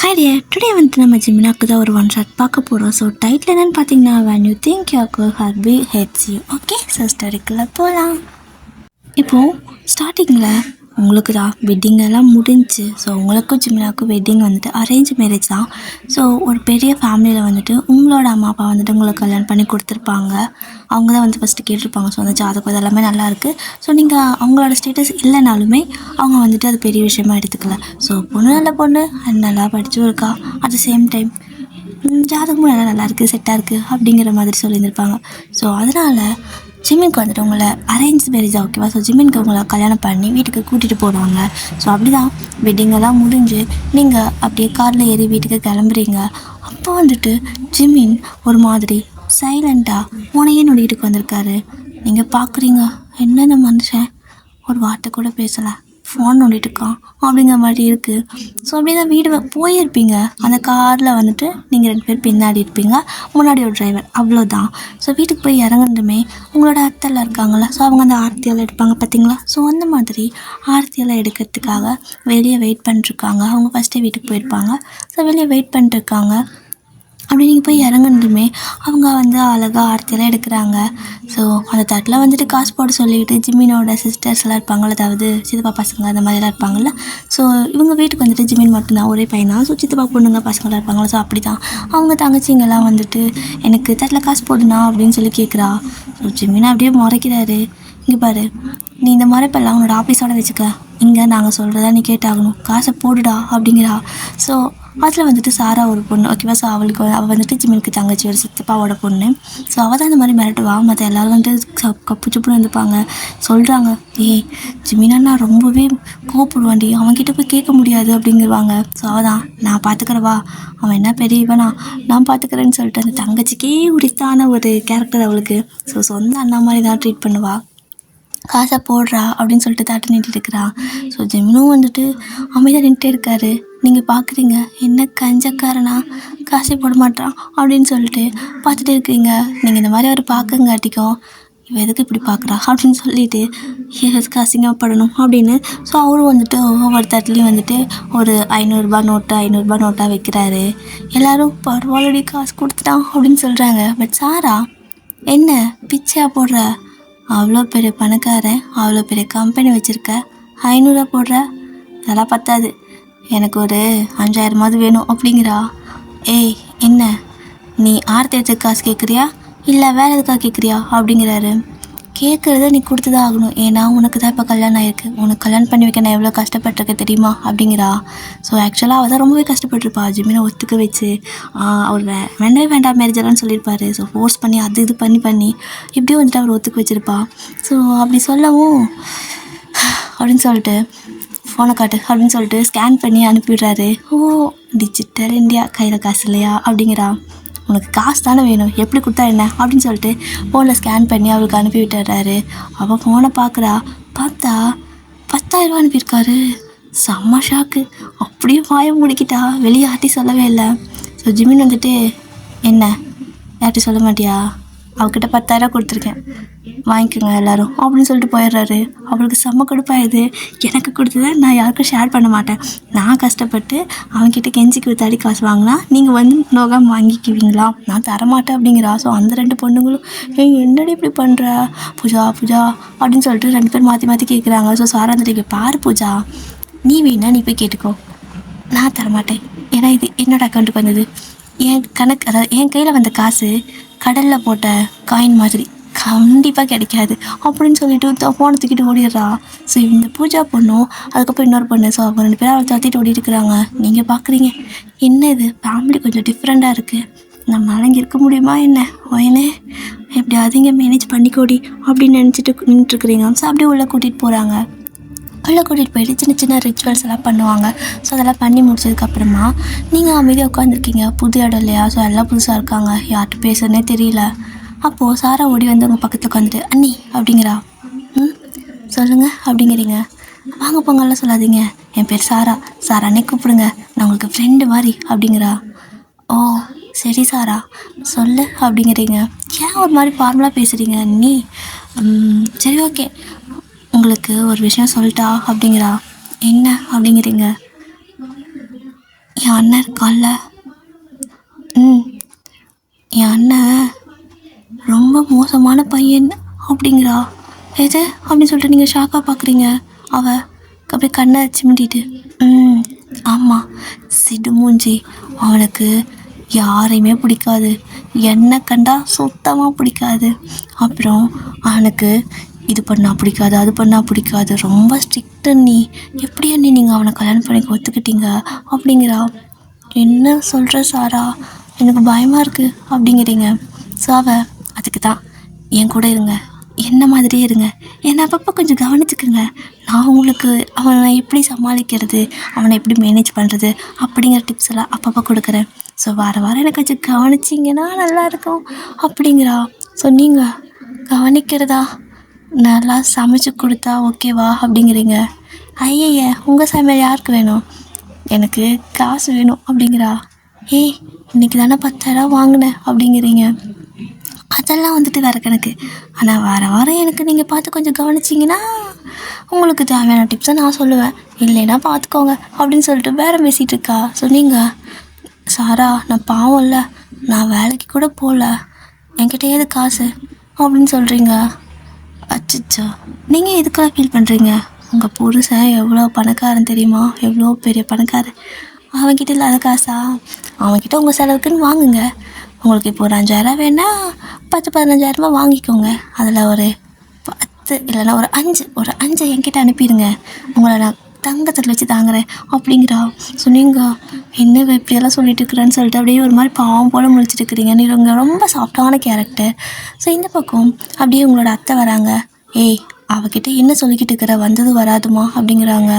Hi dear, today வந்துட்டு நம்ம ஜிமினாக்கு தான் ஒரு ஒன் ஷாட் பார்க்க போகிறோம். ஸோ டைட்டில் என்னென்னு பார்த்தீங்கன்னா, when you think your hubby hates you. Okay, so ஸ்டோரிக்குள்ளே போகலாம். இப்போது ஸ்டார்டிங்கில் உங்களுக்கு தான் வெட்டிங் எல்லாம் முடிஞ்சு. ஸோ உங்களுக்கும் ஜிமினாக்கும் வெட்டிங் வந்துட்டு அரேஞ்ச் மேரேஜ் தான். ஸோ ஒரு பெரிய ஃபேமிலியில் வந்துட்டு உங்களோட அம்மா அப்பா வந்துட்டு உங்களுக்கு கல்யாணம் பண்ணி கொடுத்துருப்பாங்க. அவங்க தான் வந்து ஃபஸ்ட்டு கேட்டிருப்பாங்க. ஸோ அந்த ஜாதகம் இதெல்லாமே நல்லாயிருக்கு. ஸோ நீங்கள் அவங்களோட ஸ்டேட்டஸ் இல்லைனாலுமே அவங்க வந்துட்டு அது பெரிய விஷயமா எடுத்துக்கல. ஸோ பொண்ணு நல்ல பொண்ணு, நல்லா படிச்சும் இருக்கா, அட் த சேம் டைம் ஜாதகமும் நல்லா இருக்குது, செட்டாக இருக்குது அப்படிங்கிற மாதிரி சொல்லியிருந்திருப்பாங்க. ஸோ அதனால் ஜிமினுக்கு வந்துட்டு உங்களை அரேஞ்ச் மேரேஜாக ஓகேவா. ஸோ ஜிமினுக்கு உங்களை கல்யாணம் பண்ணி வீட்டுக்கு கூட்டிகிட்டு போடுவாங்க. ஸோ அப்படி தான் வெட்டிங்கெல்லாம் முடிஞ்சு நீங்கள் அப்படியே காரில் ஏறி வீட்டுக்கு கிளம்புறீங்க. அப்போ வந்துட்டு ஜிமின் ஒரு மாதிரி சைலண்ட்டாக உனையே நொடிக்கிட்டு வந்திருக்காரு. நீங்கள் பார்க்குறீங்க, என்னென்ன மனுஷன் ஒரு வார்த்தை கூட பேசலை, ஃபோன் நோண்டிட்டு இருக்கான் அப்படிங்கிற மாதிரி இருக்குது. ஸோ அப்படி தான் வீடு போயிருப்பீங்க. அந்த காரில் வந்துட்டு நீங்கள் 2 பேர் பின்னாடி இருப்பீங்க, முன்னாடி ஒரு டிரைவர், அவ்வளோதான். ஸோ வீட்டுக்கு போய் இறங்குனதுமே உங்களோட அத்தைலாம் இருக்காங்களா, ஸோ அவங்க அந்த ஆர்த்தியெல்லாம் எடுப்பாங்க பார்த்தீங்களா. ஸோ அந்த மாதிரி ஆர்த்தியெல்லாம் எடுக்கிறதுக்காக வெளியே வெயிட் பண்ணிட்டுருக்காங்க. அவங்க ஃபஸ்ட்டே வீட்டுக்கு போயிருப்பாங்க. ஸோ வெளியே வெயிட் பண்ணிட்டுருக்காங்க. அப்படி நீங்கள் போய் இறங்குனதுமே அவங்க வந்து அழகாக ஆர்த்தியெல்லாம் எடுக்கிறாங்க. ஸோ அந்த தட்டில் வந்துட்டு காசு போட சொல்லிவிட்டு ஜிமினோட சிஸ்டர்ஸ்லாம் இருப்பாங்கள்ல, அதாவது சித்தப்பா பசங்க அந்த மாதிரிலாம் இருப்பாங்கள்ல. ஸோ இவங்க வீட்டுக்கு வந்துட்டு ஜிமின் மட்டும்தான், ஒரே பையன் தான். ஸோ சித்தப்பா பொண்ணுங்க பசங்களாம் இருப்பாங்களா. ஸோ அப்படி தான் அவங்க தங்கச்சிங்கெல்லாம் வந்துட்டு எனக்கு தட்டில் காசு போடுனா அப்படின்னு சொல்லி கேட்குறா. ஸோ ஜிமின் அப்படியே முறைக்கிறாரு. இங்கே பாரு, நீ இந்த முறைப்பெல்லாம் உன்னோட ஆஃபீஸோடு வச்சுக்க, இங்கே நாங்கள் சொல்கிறதா நீ கேட்டாகணும், காசை போடுடா அப்படிங்கிறா. ஸோ அதில் வந்துட்டு சாரா ஒரு பொண்ணு ஓகேவா. ஸோ அவள் வந்துட்டு ஜிமினுக்கு தங்கச்சி, ஒரு சித்தப்பாவோட பொண்ணு. ஸோ அவள் தான் இந்த மாதிரி மிரட்டுவா. மற்ற எல்லோரும் வந்துட்டு கப்பு சுப்புன்னு வந்துப்பாங்க. சொல்கிறாங்க, ஏய் ஜிமினா ரொம்பவே கோவப்படுவாண்டி, அவன்கிட்ட போய் கேட்க முடியாது அப்படிங்கிறவாங்க. ஸோ அவள் தான், நான் பார்த்துக்கிறவா, அவன் என்ன பெரியவனா, நான் பார்த்துக்கிறேன்னு சொல்லிட்டு அந்த தங்கச்சிக்கே உரித்தான ஒரு கேரக்டர் அவளுக்கு. ஸோ சொந்த அண்ணா மாதிரி தான் ட்ரீட் பண்ணுவாள். காசை போடுறா அப்படின்னு சொல்லிட்டு தாட்டு நீட்டிட்டு இருக்கிறா. ஸோ ஜிமினும் வந்துட்டு அமைதியாக நின்றுட்டே இருக்காரு. நீங்கள் பார்க்குறீங்க, என்ன கஞ்சக்காரனா, காசே போட மாட்டான் அப்படின்னு சொல்லிட்டு பார்த்துட்டு இருக்கீங்க. நீங்கள் இந்த மாதிரி அவர் பார்க்கங்காட்டிக்கும் இவன் எதுக்கு இப்படி பார்க்குறா அப்படின்னு சொல்லிட்டு எதுக்கு அசிங்கப்படணும் அப்படின்னு. ஸோ அவரும் வந்துட்டு ஒவ்வொரு தட்டுலேயும் வந்துட்டு ஒரு 500 நோட்டாக வைக்கிறாரு. எல்லோரும் பரவாயில்லடி காசு கொடுத்துட்டான் அப்படின்னு சொல்கிறாங்க. பட் சாரா, என்ன பிச்சையா போடுற, அவ்வளோ பெரிய பணக்காரன், அவ்வளோ பெரிய கம்பெனி வச்சுருக்க, 500 போடுற, அதெல்லாம் பத்தாது, எனக்கு ஒரு 5000 வேணும் அப்படிங்கிறா. ஏய் என்ன நீ ஆர்த்தி எடுத்துக்கு காசு கேட்குறியா இல்லை வேறு எதுக்காக கேட்குறியா அப்படிங்கிறாரு. கேட்குறத நீ கொடுத்து தான் ஆகணும், ஏன்னா உனக்கு தான் இப்போ கல்யாணம் ஆகிருக்கு, உனக்கு கல்யாணம் பண்ணி வைக்க நான் எவ்வளோ கஷ்டப்பட்டிருக்கேன் தெரியுமா அப்படிங்கிறா. ஸோ ஆக்சுவலாக அவள் தான் ரொம்பவே கஷ்டப்பட்டுருப்பா. ஜிமினை ஒத்துக்க வச்சு அவர் வேண்டவே வேண்டாம் மேரேஜெல்லாம் சொல்லியிருப்பாரு. ஸோ ஃபோர்ஸ் பண்ணி அது இது பண்ணி இப்படியும் வந்துட்டு அவர் ஒத்துக்க வச்சுருப்பா. ஸோ அப்படி சொல்லவும் அப்படின்னு சொல்லிட்டு ஃபோனை காட்டு அப்படின்னு சொல்லிட்டு ஸ்கேன் பண்ணி அனுப்பிடுறாரு. ஓ டிஜிட்டல் இந்தியா, கையில் காசு இல்லையா அப்படிங்கிறா. உனக்கு காசு தானே வேணும், எப்படி கொடுத்தா என்ன அப்படின்னு சொல்லிட்டு ஃபோனில் ஸ்கேன் பண்ணி அவளுக்கு அனுப்பி விட்டுறாரு. அவள் ஃபோனை பார்க்குறா. பார்த்தா 10,000 அனுப்பியிருக்காரு. செம்ம ஷாக்கு. அப்படியே வாயை முடிக்கிட்டா, வெளியே யார்ட்டி சொல்லவே இல்லை. ஸோ ஜிமின் வந்துட்டு, என்ன யார்ட்டி சொல்ல மாட்டியா, அவகிட்ட 10,000 கொடுத்துருக்கேன், வாங்கிக்கோங்க எல்லோரும் அப்படின்னு சொல்லிட்டு போயிடுறாரு. அவளுக்கு செம்ம கடுப்பாயுது. எனக்கு கொடுத்ததை நான் யாருக்கும் ஷேர் பண்ண மாட்டேன், நான் கஷ்டப்பட்டு அவன்கிட்ட கெஞ்சிக்கு வித்தாடி காசு வாங்கினா நீங்கள் வந்து நோகாமல் வாங்கிக்குவீங்களா, நான் தரமாட்டேன் அப்படிங்கிறா. ஸோ அந்த 2 பொண்ணுங்களும், என்னடி இப்படி பண்ணுற பூஜா அப்படின்னு சொல்லிட்டு 2 பேர் மாற்றி கேட்குறாங்க. ஸோ சாரா வந்துட்டு, பாரு பூஜா, நீ வேணா நீ போய் கேட்டுக்கோ, நான் தரமாட்டேன், ஏன்னா இது என்னோடய அக்கௌண்ட்டுக்கு வந்தது, என் கணக்கு, அதாவது என் கையில் வந்த காசு கடலில் போட்ட காயின் மாதிரி கண்டிப்பாக கிடைக்காது அப்படின்னு சொல்லிட்டு ஃபோனை தூக்கிட்டு ஓடிடுறா. ஸோ இந்த பூஜா பொண்ணும் அதுக்கப்புறம் இன்னொரு பொண்ணு, ஸோ அவங்க 2 பேரும் அவளை தத்திட்டு ஓடி இருக்கிறாங்க. நீங்கள் பார்க்குறீங்க, என்ன இது ஃபேமிலி கொஞ்சம் டிஃப்ரெண்ட்டாக இருக்குது, நம்மளால இங்கே இருக்க முடியுமா என்ன, ஓயனே எப்படியாவது இங்கே மேனேஜ் பண்ணிக்கோடி அப்படின்னு நினச்சிட்டு நின்றுட்டுருக்குறீங்க. ஸோ அப்படியே உள்ளே கூட்டிகிட்டு போகிறாங்க. உள்ளே கூட்டிகிட்டு போயிட்டு சின்ன ரிச்சுவல்ஸ் எல்லாம் பண்ணுவாங்க. ஸோ அதெல்லாம் பண்ணி முடிச்சதுக்கப்புறமா நீங்கள் அமைதியாக உட்காந்துருக்கீங்க. புது இடம் இல்லையா, ஸோ எல்லாம் புதுசாக இருக்காங்க, யார்கிட்ட பேசுறதுனே தெரியல. அப்போது சாரா ஓடி வந்து உங்கள் பக்கத்தில் உட்காந்துட்டு, அண்ணி அப்படிங்கிறா. சொல்லுங்கள் அப்படிங்கிறீங்க. வாங்க போங்கலாம் சொல்லாதீங்க, என் பேர் சாரானே கூப்பிடுங்க, நான் உங்களுக்கு ஃப்ரெண்டு மாதிரி அப்படிங்கிறா. ஓ சரி சாரா சொல்லு அப்படிங்கிறீங்க. ஏன் ஒரு மாதிரி ஃபார்மலாக பேசுகிறீங்க அண்ணி, சரி ஓகே உங்களுக்கு ஒரு விஷயம் சொல்லிட்டா அப்படிங்கிறா. என்ன அப்படிங்கிறீங்க. என் அண்ணன் இருக்கான்ல, ம் என் அண்ணன் ரொம்ப மோசமான பையன் அப்படிங்கிறா. எது அப்படின்னு சொல்லிட்டு நீங்கள் ஷாக்காக பார்க்குறீங்க. அவள் அப்படியே கண்ணை சிமிட்டிட்டு, ஆமாம், சிடுமூஞ்சி. அவனுக்கு யாரையுமே பிடிக்காது, என்ன கண்டா சுத்தமாக பிடிக்காது. அப்புறம் அவனுக்கு இது பண்ணால் பிடிக்காது, அது பண்ணால் பிடிக்காது, ரொம்ப ஸ்ட்ரிக்ட்டு. நீ எப்படியா நீங்கள் அவனை கல்யாணம் பண்ணிக்க ஒத்துக்கிட்டீங்க அப்படிங்கிறா. என்ன சொல்கிற சாரா, எனக்கு பயமாக இருக்குது அப்படிங்கிறீங்க. ஸோ அவள் அதுக்கு தான் என் கூட இருங்க, என்ன மாதிரியே இருங்க, என்னை அப்பப்போ கொஞ்சம் கவனிச்சுக்குங்க. நான் உங்களுக்கு அவனை எப்படி சமாளிக்கிறது, அவனை எப்படி மேனேஜ் பண்ணுறது அப்படிங்கிற டிப்ஸ் எல்லாம் அப்பப்போ கொடுக்குறேன். ஸோ வாரம் எனக்கு கொஞ்சம் கவனிச்சிங்கன்னா நல்லாயிருக்கும் அப்படிங்கிறா. ஸோ நீங்கள் கவனிக்கிறதா, நல்லா சமைச்சு கொடுத்தா ஓகேவா அப்படிங்கிறீங்க. ஐயய்ய, உங்கள் சமையல் யாருக்கு வேணும், எனக்கு காசு வேணும் அப்படிங்கிறா. ஏய், இன்றைக்கி தானே 10,000 வாங்கினேன் அப்படிங்கிறீங்க. அதெல்லாம் வந்துட்டு வேறு கணக்கு. ஆனால் வாரம் எனக்கு நீங்கள் பார்த்து கொஞ்சம் கவனிச்சிங்கன்னா உங்களுக்கு தேவையான டிப்ஸை நான் சொல்லுவேன், இல்லைன்னா பார்த்துக்கோங்க அப்படின்னு சொல்லிட்டு வேறு பேசிகிட்டு இருக்கா. சொன்னீங்க. சாரா, நான் பாவம் இல்லை, நான் வேலைக்கு கூட போகல, என்கிட்ட ஏது காசு அப்படின்னு சொல்கிறீங்க. அச்சோ, நீங்கள் எதுக்காக ஃபீல் பண்ணுறீங்க? உங்கள் புருஷன் எவ்வளோ பணக்காரன் தெரியுமா, எவ்வளோ பெரிய பணக்காரன். அவன்கிட்ட இல்லாத காசா? அவன்கிட்ட உங்கள் செலவுக்குன்னு வாங்குங்க. உங்களுக்கு இப்போ ஒரு 5,000 வேணால் 10-15,000 வாங்கிக்கோங்க. அதில் ஒரு 10 இல்லைன்னா ஒரு அஞ்சு என்கிட்ட அனுப்பிடுங்க, உங்களை நான் தங்கத்தில் வச்சு தாங்குறேன் அப்படிங்கிறா. சொன்னீங்க. என்ன இப்படியெல்லாம் சொல்லிட்டு இருக்கிறேன்னு சொல்லிட்டு அப்படியே ஒரு மாதிரி பாவம் போல் முழிச்சிட்டு இருக்கிறீங்க. நீங்கள் ரொம்ப சாஃப்டான கேரக்டர். ஸோ இந்த பக்கம் அப்படியே உங்களோட அத்தை வராங்க. ஏய், அவகிட்ட என்ன சொல்லிக்கிட்டு இருக்கிற, வந்தது வராதுமா அப்படிங்கிறாங்க.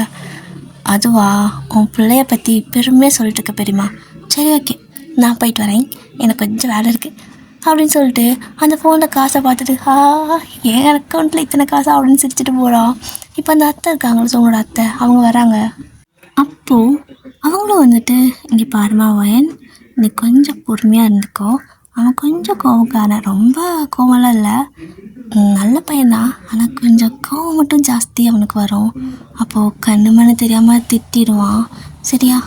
அதுவா, உன் பிள்ளைய பற்றி பெருமையாக சொல்லிட்டு இருக்க பெரியம்மா. சரி, ஓகே, நான் போயிட்டு வரேன், எனக்கு கொஞ்சம் வேலை இருக்குது அப்படின்னு சொல்லிட்டு அந்த ஃபோனில் காசை பார்த்துட்டு, என் அக்கௌண்ட்டில் இத்தனை காசா அப்படின்னு சிரிச்சுட்டு போகிறான். இப்போ அந்த அத்தை இருக்காங்களே, ஸோ உங்களோட அத்தை, அவங்க வராங்க. அப்போது அவங்களும் வந்துட்டு, இங்கே பாருமா வயன், நீ கொஞ்சம் பொறுமையாக இருந்துக்கோ, அவன் கொஞ்சம் கோவக்காரன், ரொம்ப கோவம்லாம் இல்லை, நல்ல பையன்தான், ஆனால் கொஞ்சம் கோவம் மட்டும் ஜாஸ்தி அவனுக்கு வரும். அப்போது கண்ணு மண்ணு தெரியாமல் திட்டிடுவான். சரியா,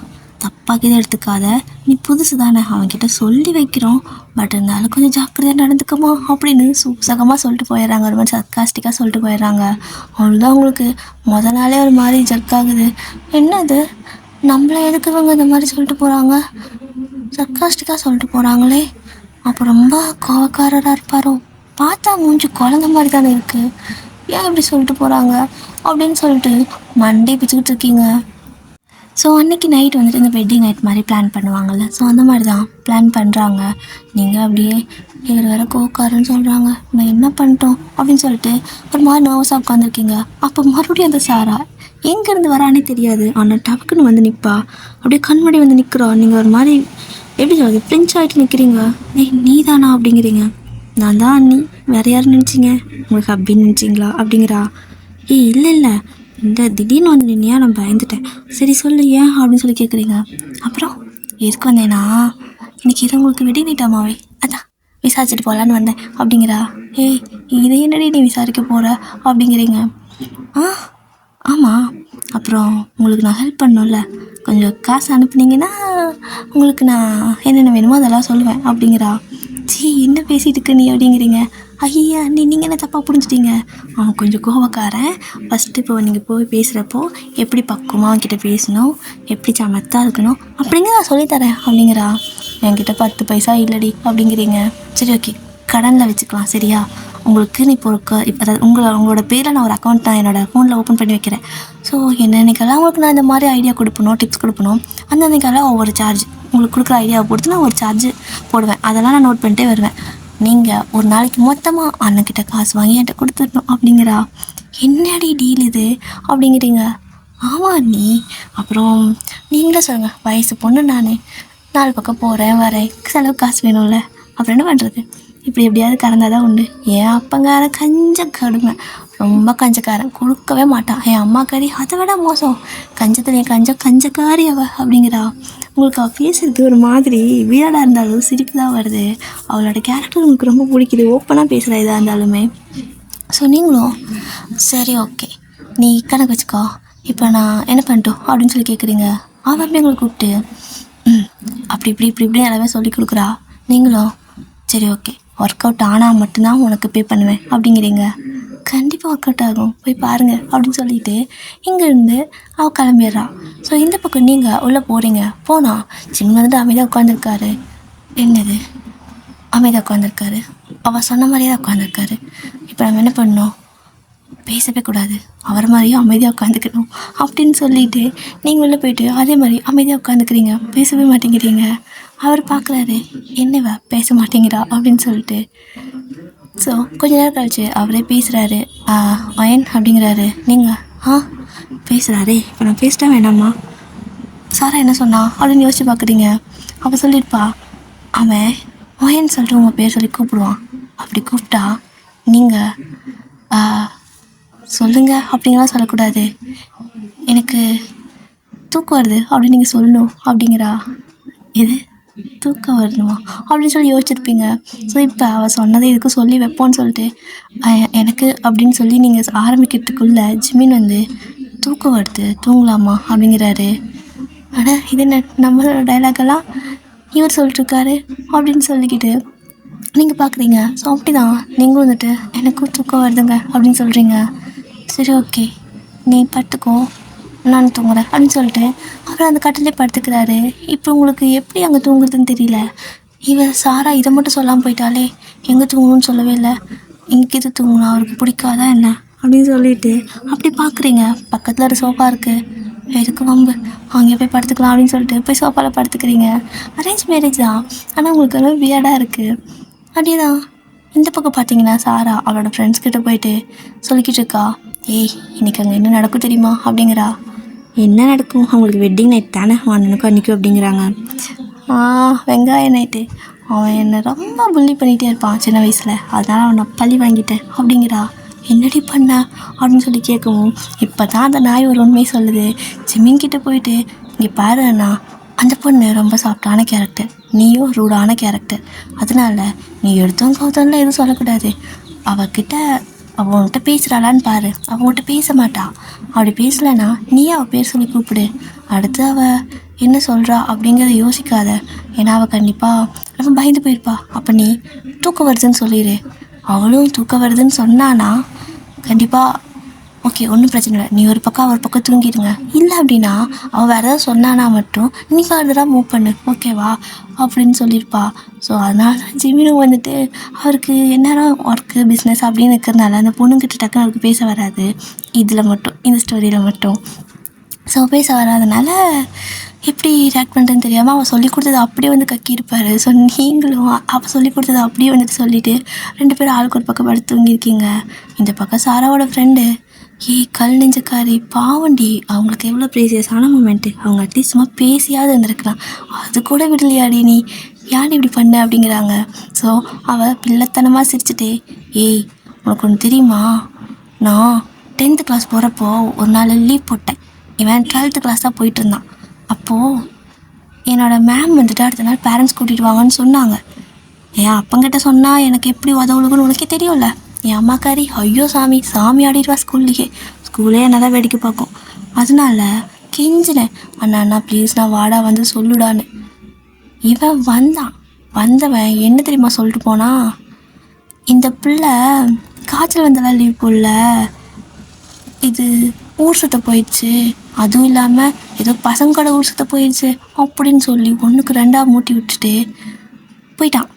தப்பாக இதை எடுத்துக்காத, நீ புதுசு தானே, அவன்கிட்ட சொல்லி வைக்கிறோம், பட் இருந்தாலும் கொஞ்சம் ஜாக்கிரதையாக நடந்துக்கமா அப்படின்னு சூசகமாக சொல்லிட்டு போயிடுறாங்க. ஒரு மாதிரி சர்க்காஸ்டிக்காக சொல்லிட்டு போயிடுறாங்க. அவ்வளோதான். உங்களுக்கு முதல் நாளே ஒரு மாதிரி ஜர்க்காகுது. என்னது, நம்மளை எதுக்குவங்க இந்த மாதிரி சொல்லிட்டு போகிறாங்க, சர்க்காஸ்டிக்காக சொல்லிட்டு போகிறாங்களே, அப்போ ரொம்ப கோவக்காரராக இருப்பாரோ, பார்த்தா மூஞ்சி குழந்த மாதிரி தானே இருக்குது, ஏன் இப்படி சொல்லிட்டு போகிறாங்க அப்படின்னு சொல்லிட்டு மண்டே பிச்சுக்கிட்டு இருக்கீங்க. ஸோ அன்றைக்கி நைட் வந்துட்டு இந்த வெட்டிங் நைட் மாதிரி பிளான் பண்ணுவாங்கள்ல, ஸோ அந்த மாதிரி தான் பிளான் பண்ணுறாங்க. நீங்கள் அப்படியே இவர் வேறு கோக்காரன்னு சொல்கிறாங்க, நான் என்ன பண்ணிட்டோம் அப்படின்னு சொல்லிட்டு ஒரு மாதிரி நர்வஸாக உட்காந்துருக்கீங்க. அப்போ மறுபடியும் அந்த சாரா எங்கேருந்து வரானே தெரியாது, ஆனால் டக்குன்னு வந்து நிற்பா. அப்படியே கண்மடி வந்து நிற்கிறோம். நீங்கள் ஒரு மாதிரி எப்படி சொல்கிறது, ஃப்ரெஞ்ச் ஆகிட்டு நிற்கிறீங்க. நீ தானா அப்படிங்கிறீங்க. நான் தான் அண்ணி, வேறு யாரும் நினச்சிங்க, உங்களுக்கு அப்படின்னு நினச்சிங்களா அப்படிங்கிறா. இல்லை, இந்த திடீர்னு வந்து நின்னையா, நான் பயந்துட்டேன். சரி சொல்லு ஏன் அப்படின்னு சொல்லி கேட்குறீங்க. அப்புறம் எதுக்கு வந்தேன்னா, இன்றைக்கி இது உங்களுக்கு வெட்டிங் நைட்டாமாவே, அதான் விசாரிச்சுட்டு போகலான்னு வந்தேன் அப்படிங்கிறா. ஏய், இதை என்னடி நீ விசாரிக்க போகிற அப்படிங்கிறீங்க. ஆமாம், அப்புறம் உங்களுக்கு நான் ஹெல்ப் பண்ணணும்ல, கொஞ்சம் காசு அனுப்புனீங்கன்னா உங்களுக்கு நான் என்னென்ன வேணுமோ அதெல்லாம் சொல்லுவேன் அப்படிங்கிறா. என்ன பேசிகிட்டு இருக்க நீ அப்படிங்கிறீங்க. ஐயா, நீங்கள் என்ன தப்பாக புரிஞ்சிட்டீங்க, அவன் கொஞ்சம் கோவக்காரன். ஃபஸ்ட்டு இப்போ நீங்கள் போய் பேசுகிறப்போ எப்படி பக்குவமாக அவன்கிட்ட பேசணும், எப்படி சமத்தாக இருக்கணும் அப்படிங்கிற நான் சொல்லித்தரேன் அப்படிங்கிறா. என்கிட்ட 10 பைசா இல்லடி அப்படிங்கிறீங்க. சரி, ஓகே, கடனில் வச்சுக்கலாம் சரியா, உங்களுக்கு இப்போ இப்போ அதாவது உங்களோட பேரில் நான் ஒரு அக்கௌண்ட் நான் என்னோடய ஃபோனில் ஓப்பன் பண்ணி வைக்கிறேன். ஸோ என்னென்னக்கெல்லாம் உங்களுக்கு நான் இந்த மாதிரி ஐடியா கொடுப்பணும், டிப்ஸ் கொடுப்பணும், அந்தன்னைக்கெல்லாம் ஒவ்வொரு சார்ஜ் உங்களுக்கு கொடுக்குற ஐடியாவை பொறுத்து நான் ஒரு சார்ஜ் போடுவேன். அதெல்லாம் நான் நோட் பண்ணிட்டே வருவேன். நீங்கள் ஒரு நாளைக்கு மொத்தமாக அண்ணன்கிட்ட காசு வாங்கி என்கிட்ட கொடுத்துடணும் அப்படிங்கிறா. என்னடி டீல் இது அப்படிங்கிறீங்க. ஆமாம் நீ, அப்புறம் நீங்களே சொல்லுங்கள், வயசு பொண்ணு நான் 4 பக்கம் போகிறேன் வரேன், செலவு காசு வேணும்ல, அப்புறம் என்ன பண்ணுறது, இப்படி எப்படியாவது கறந்தால் தான் உண்டு. என் அப்பங்காரன் கஞ்சம் கடுமை, ரொம்ப கஞ்சக்காரன், கொடுக்கவே மாட்டான். என் அம்மாக்காரி அதை விட மோசம், கஞ்சத்தில் என் கஞ்சக்காரி அவள் அப்படிங்கிறா. உங்களுக்கு அவள் பேசுறது ஒரு மாதிரி வீடாக இருந்தாலும் சிரிப்பு தான் வருது. அவளோட கேரக்டர் உங்களுக்கு ரொம்ப பிடிக்குது, ஓப்பனாக பேசுகிறா இதாக இருந்தாலுமே. ஸோ நீங்களும் சரி ஓகே நீ கணக்கு வச்சுக்கோ, இப்போ நான் என்ன பண்ணிட்டோம் அப்படின்னு சொல்லி கேட்குறீங்க. அவள் அப்படி உங்களை கூப்பிட்டு, அப்படி இப்படி இப்படி இப்படி எல்லாமே சொல்லி கொடுக்குறா. நீங்களும் சரி ஓகே ஒர்க் அவுட் ஆனால் மட்டும்தான் உனக்கு பே பண்ணுவேன் அப்படிங்கிறீங்க. கண்டிப்பாக ஒர்க் அவுட் ஆகும், போய் பாருங்கள் அப்படின்னு சொல்லிட்டு இங்கேருந்து அவள் கிளம்பிடுறா. ஸோ இந்த பக்கம் நீங்கள் உள்ளே போகிறீங்க. போனால் சின்ன வந்துட்டு அமைதியாக உட்காந்துருக்காரு. என்னது அமைதியாக உட்காந்துருக்காரு, அவள் சொன்ன மாதிரியே தான் உட்காந்துருக்காரு. இப்போ நம்ம என்ன பண்ணணும், பேசவே கூடாது, அவர் மாதிரியும் அமைதியாக உட்காந்துக்கணும் அப்படின்னு சொல்லிட்டு நீங்கள் உள்ளே போயிட்டு அதே மாதிரி அமைதியாக உட்காந்துக்கிறீங்க, பேசவே மாட்டேங்கிறீங்க. அவர் பார்க்குறாரு, என்னவா பேச மாட்டேங்கிறா அப்படின்னு சொல்லிட்டு. ஸோ கொஞ்ச நேரம் கழிச்சு அவரே பேசுகிறாரு. அயன் அப்படிங்கிறாரு. நீங்கள் பேசுகிறாரே, இப்போ நான் பேசிட்டா வேணாமா, சாரா என்ன சொன்னா அப்படின்னு யோசிச்சு பார்க்குறீங்க. அப்போ சொல்லியிருப்பா, அவன் அயன் சொல்லிட்டு உங்கள் பேர் சொல்லி கூப்பிடுவான், அப்படி கூப்பிட்டா நீங்கள் சொல்லுங்கள் அப்படிங்கலாம் சொல்லக்கூடாது, எனக்கு தூக்கம் வருது அப்படின்னு நீங்கள் சொல்லணும் அப்படிங்கிறா. எது தூக்கம் வரணுமா அப்படின்னு சொல்லி யோசிச்சிருப்பீங்க. ஸோ இப்போ அவள் சொன்னதை இதுக்கு சொல்லி வைப்போன்னு சொல்லிட்டு எனக்கு அப்படின்னு சொல்லி நீங்கள் ஆரம்பிக்கிறதுக்குள்ளே ஜிமின் வந்து தூக்கம் வருது தூங்கலாமா அப்படிங்கிறாரு. ஆனால் இது நம்மளோட டைலாக்கெல்லாம் இவர் சொல்லிட்டுருக்காரு அப்படின்னு சொல்லிக்கிட்டு நீங்கள் பார்க்குறீங்க. ஸோ அப்படி தான் நீங்களும் வந்துட்டு எனக்கும் தூக்கம் வருதுங்க அப்படின்னு சொல்கிறீங்க. சரி ஓகே நீ படுத்துக்கோ நான் தூங்குறேன் அப்படின்னு சொல்லிட்டு அப்புறம் அந்த கட்டிலே படுத்துக்கிறாரு. இப்போ உங்களுக்கு எப்படி அங்கே தூங்குறதுன்னு தெரியல. இவன் சாரா இதை மட்டும் சொல்லாமல் போயிட்டாலே, எங்கே தூங்கணும்னு சொல்லவே இல்லை, இங்கே இது தூங்கணும் அவருக்கு பிடிக்காதா என்ன அப்படின்னு சொல்லிட்டு அப்படி பார்க்குறீங்க. பக்கத்தில் ஒரு சோஃபா இருக்குது, எதுக்கு வம்பு அங்கே போய் படுத்துக்கலாம் அப்படின்னு சொல்லிட்டு போய் சோஃபாவில் படுத்துக்கிறீங்க. அரேஞ்ச் மேரேஜ் தான், ஆனால் உங்களுக்கு எல்லாம் வியர்டாக இருக்குது. அப்படியே தான் இந்த பக்கம் பார்த்தீங்கன்னா சாரா அவளோட ஃப்ரெண்ட்ஸ் கிட்ட போயிட்டு சொல்லிக்கிட்டு இருக்கா. ஏய் இன்றைக்கி அங்கே என்ன நடக்கும் தெரியுமா அப்படிங்கிறா. என்ன நடக்கும், அவங்களுக்கு வெட்டிங் நைட் தானே அண்ணனுக்கும் அன்றைக்கும் அப்படிங்கிறாங்க. வெங்காய நைட்டு, அவன் என்னை ரொம்ப புள்ளி பண்ணிகிட்டே இருப்பான் சின்ன வயசில், அதனால் அவனை பழி வாங்கிட்டேன் அப்படிங்கிறா. என்னடி பண்ண அப்படின்னு சொல்லி கேட்கவும் இப்போ தான் அந்த நாய் ஒரு உண்மையை சொல்லுது. ஜிமின் கிட்டே போயிட்டு இங்கே பாரு அண்ணா, அந்த பொண்ணு ரொம்ப சாஃப்டான கேரக்டர், நீயும் ரூடான கேரக்டர், அதனால நீ எடுத்தோம் கவுத்தோம்லாம் எதுவும் சொல்லக்கூடாது. அவகிட்ட அவங்ககிட்ட பேசுகிறாளான்னு பாரு, அவங்ககிட்ட பேச மாட்டா, அப்படி பேசலைன்னா நீ அவள் பேர் சொல்லி கூப்பிடு, அடுத்து அவள் என்ன சொல்கிறா அப்படிங்கிறத யோசிக்காத, ஏன்னா அவள் கண்டிப்பாக ரொம்ப பயந்து போயிருப்பா. அப்போ நீ தூக்கம் வருதுன்னு சொல்லிடு. அவளும் தூக்கம் வருதுன்னு சொன்னானா கண்டிப்பாக ஓகே ஒன்றும் பிரச்சனை இல்லை, நீ ஒரு பக்கம் ஒரு பக்கம் தூங்கிடுங்க. இல்லை அப்படின்னா அவள் வேறு ஏதாவது சொன்னானா மட்டும் நீ ஃபர்தராக மூவ் பண்ணு, ஓகேவா அப்படின்னு சொல்லியிருப்பா. ஸோ அதனால் ஜிமினும் வந்துட்டு அவருக்கு எந்நேரம் ஒர்க்கு பிஸ்னஸ் அப்படின்னு இருக்கிறதுனால அந்த பொண்ணுங்கிட்ட டக்குன்னு அவருக்கு பேச வராது. இதில் மட்டும் இந்த ஸ்டோரியில் மட்டும் ஸோ பேச வராதனால எப்படி ரியாக்ட் பண்ணுறதுன்னு தெரியாமல் அவள் சொல்லி கொடுத்தது அப்படியே வந்து கக்கியிருப்பார். ஸோ நீங்களும் அவள் சொல்லி கொடுத்தது அப்படியே வந்துட்டு சொல்லிவிட்டு 2 பேரும் ஆளுக்கு ஒரு பக்கம் படுத்து தூங்கியிருக்கீங்க. இந்த பக்கம் சாராவோட ஃப்ரெண்டு, கல் நெஞ்சக்காரி பாவண்டி, அவங்களுக்கு எவ்வளோ ப்ரீசியஸான மூமெண்ட்டு, அவங்க அட்லீஸ்ட் சும்மா பேசியாவது இருந்திருக்கலாம், அது கூட விடலையாடி நீ யார் இப்படி பண்ண அப்படிங்கிறாங்க. ஸோ அவள் பிள்ளைத்தனமாக சிரிச்சுட்டு, உனக்கு ஒன்று தெரியுமா, நான் 10th கிளாஸ் போகிறப்போ ஒரு நாள் லீவ் போட்டேன், இவன் 12th கிளாஸ் தான் போயிட்டு இருந்தான். அப்போது என்னோடய மேம் வந்துட்டு அடுத்த நாள் பேரண்ட்ஸ் கூட்டிகிட்டு வாங்கன்னு சொன்னாங்க. என் அப்பங்கிட்ட சொன்னால் எனக்கு எப்படி உதவுலுக்குன்னு உனக்கே தெரியும்ல. என் அம்மாக்காரி ஐயோ சாமி ஆடிடுவா, ஸ்கூலே என்ன தான் வேடிக்கை பார்க்கும். அதனால கெஞ்சினேன், அண்ணா ப்ளீஸ் நான் வாடா வந்து சொல்லுடான்னு. இவன் வந்தவன் என்ன தெரியுமா சொல்லிட்டு போனா, இந்த பிள்ளை காய்ச்சல் வந்தெல்லாம் லீவ் போடல, இது ஊர் சுத்த போயிடுச்சு, அதுவும் இல்லாமல் ஏதோ பசங்களோட ஊர் சுத்த போயிடுச்சு அப்படின்னு சொல்லி 1க்கு 2 மூட்டி விட்டுட்டு போயிட்டான்.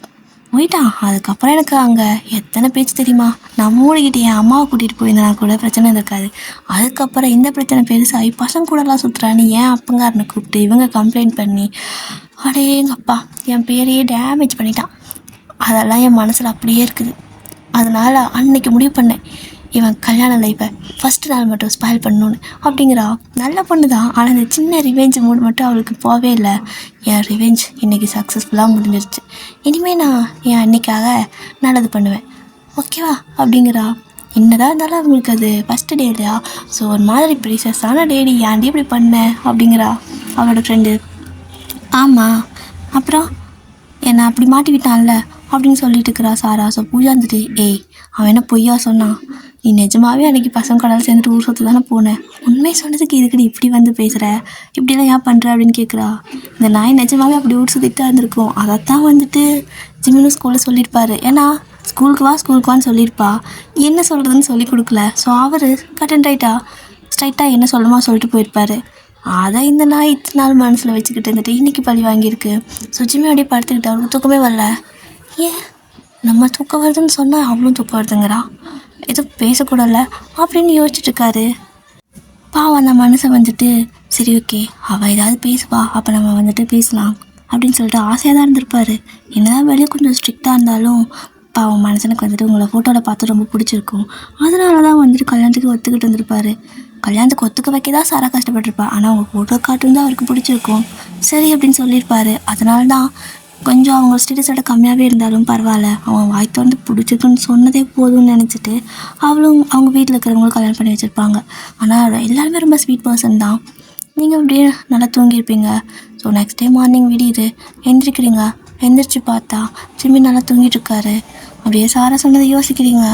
அதுக்கப்புறம் எனக்கு அங்கே எத்தனை பேச்சு தெரியுமா, நான் மூடிக்கிட்டு என் அம்மாவை கூட்டிகிட்டு போயிருந்தேன்னா கூட பிரச்சனை இருக்காது. அதுக்கப்புறம் இந்த பிரச்சனை பெருசாகி பசங்க கூடலாம் சுற்றுறான்னு ஏன் அப்பங்காரனை கூப்பிட்டு இவங்க கம்ப்ளைண்ட் பண்ணி அடேங்கப்பா என் பேரையே டேமேஜ் பண்ணிட்டான். அதெல்லாம் என் மனசில் அப்படியே இருக்குது. அதனால் அன்னைக்கு முடிவு பண்ணேன், இவன் கல்யாண லைஃப்பை ஃபஸ்ட்டு நாள் மட்டும் ஸ்பாயில் பண்ணணுன்னு அப்படிங்கிறா. நல்ல பொண்ணு தான், ஆனால் அந்த சின்ன ரிவெஞ்ச் மூடு மட்டும் அவளுக்கு போகவே இல்லை. என் ரிவெஞ்ச் இன்றைக்கி சக்ஸஸ்ஃபுல்லாக முடிஞ்சிருச்சு, இனிமேல் நான் என் அன்னைக்காக நல்லது பண்ணுவேன், ஓகேவா அப்படிங்கிறா. என்னதான் இருந்தாலும் அவங்களுக்கு அது ஃபஸ்ட்டு டே இல்லையா, ஸோ ஒரு மாதிரி ப்ரீசியஸான டேடி ஏன்டி இப்படி பண்ணேன் அப்படிங்கிறா அவளோட ஃப்ரெண்டு. ஆமாம் அப்புறம் என்னை அப்படி மாட்டி விட்டான்ல அப்படின்னு சொல்லிட்டு இருக்கிறா சாரா. ஸோ பூஜா வந்துட்டு அவன் என்ன பொய்யா சொன்னான், நீ நிஜமாவே அன்றைக்கி பசங்க கடால் சேர்ந்துட்டு ஊர் சொத்து தானே போனேன், உண்மை சொன்னதுக்கு இதுக்கு இப்படி வந்து பேசுகிற, இப்படிலாம் ஏன் பண்ணுற அப்படின்னு கேட்குறா. இந்த நாய் நிஜமாவே அப்படி ஊர் சுற்றிட்டு இருந்திருக்கும். அதைத்தான் வந்துட்டு ஜிமினும் ஸ்கூலில் சொல்லியிருப்பாரு. ஏன்னா ஸ்கூலுக்கு வான்னு சொல்லியிருப்பா, என்ன சொல்கிறதுன்னு சொல்லி கொடுக்கல. ஸோ அவர் கட் அண்ட் ஸ்ட்ரைட்டாக என்ன சொல்லணுமோ சொல்லிட்டு போயிருப்பார். அதை இந்த நாய் இத்தனை நாள் மனசில் வச்சுக்கிட்டு இருந்துட்டு இன்றைக்கி பழி வாங்கியிருக்கு. ஸோ ஜிம்மி அப்படியே படுத்துக்கிட்டு அவருக்கு தூக்கமே வரல. ஏன் நம்ம தூக்கம் வருதுன்னு சொன்னால் அவ்வளோ தூக்கம் வருதுங்கிறா, எதுவும் பேசக்கூடல அப்படின்னு யோசிச்சுட்டு இருக்காரு. பாவம் அந்த மனுஷன் வந்துட்டு சரி ஓகே அவள் ஏதாவது பேசுவா, அப்போ நம்ம வந்துட்டு பேசலாம் அப்படின்னு சொல்லிட்டு ஆசையாக தான் இருந்திருப்பார். என்னதான் வெளியே கொஞ்சம் ஸ்ட்ரிக்டாக இருந்தாலும் பாவம் மனுஷனுக்கு வந்துட்டு உங்களை ஃபோட்டோவில் பார்த்து ரொம்ப பிடிச்சிருக்கும். அதனால தான் வந்துட்டு கல்யாணத்துக்கு ஒத்துக்கிட்டு வந்திருப்பார். கல்யாணத்துக்கு ஒத்துக்க வைக்க தான் சாரா கஷ்டப்பட்டிருப்பா. ஆனால் அவங்க ஃபோட்டோ காட்டும் தான் அவருக்கு பிடிச்சிருக்கும். சரி அப்படின்னு சொல்லியிருப்பார். அதனால தான் கொஞ்சம் அவங்க ஸ்டேட்டஸோட கம்மியாகவே இருந்தாலும் பரவாயில்ல, அவன் வாய் திறந்து பிடிச்சிருக்குன்னு சொன்னதே போதும்னு நினச்சிட்டு அவளும் அவங்க வீட்டில் இருக்கிறவங்களும் கல்யாணம் பண்ணி வச்சுருப்பாங்க. ஆனால் எல்லாருமே ரொம்ப ஸ்வீட் பர்சன் தான். நீங்கள் அப்படியே நல்லா தூங்கியிருப்பீங்க. ஸோ நெக்ஸ்ட் டே மார்னிங் விடியுது, எந்திரிக்கிறீங்க. எந்திரிச்சு பார்த்தா ஜிம்மி நல்லா தூங்கிட்டு இருக்காரு. அப்படியே சாரா சொன்னதை யோசிக்கிறீங்க.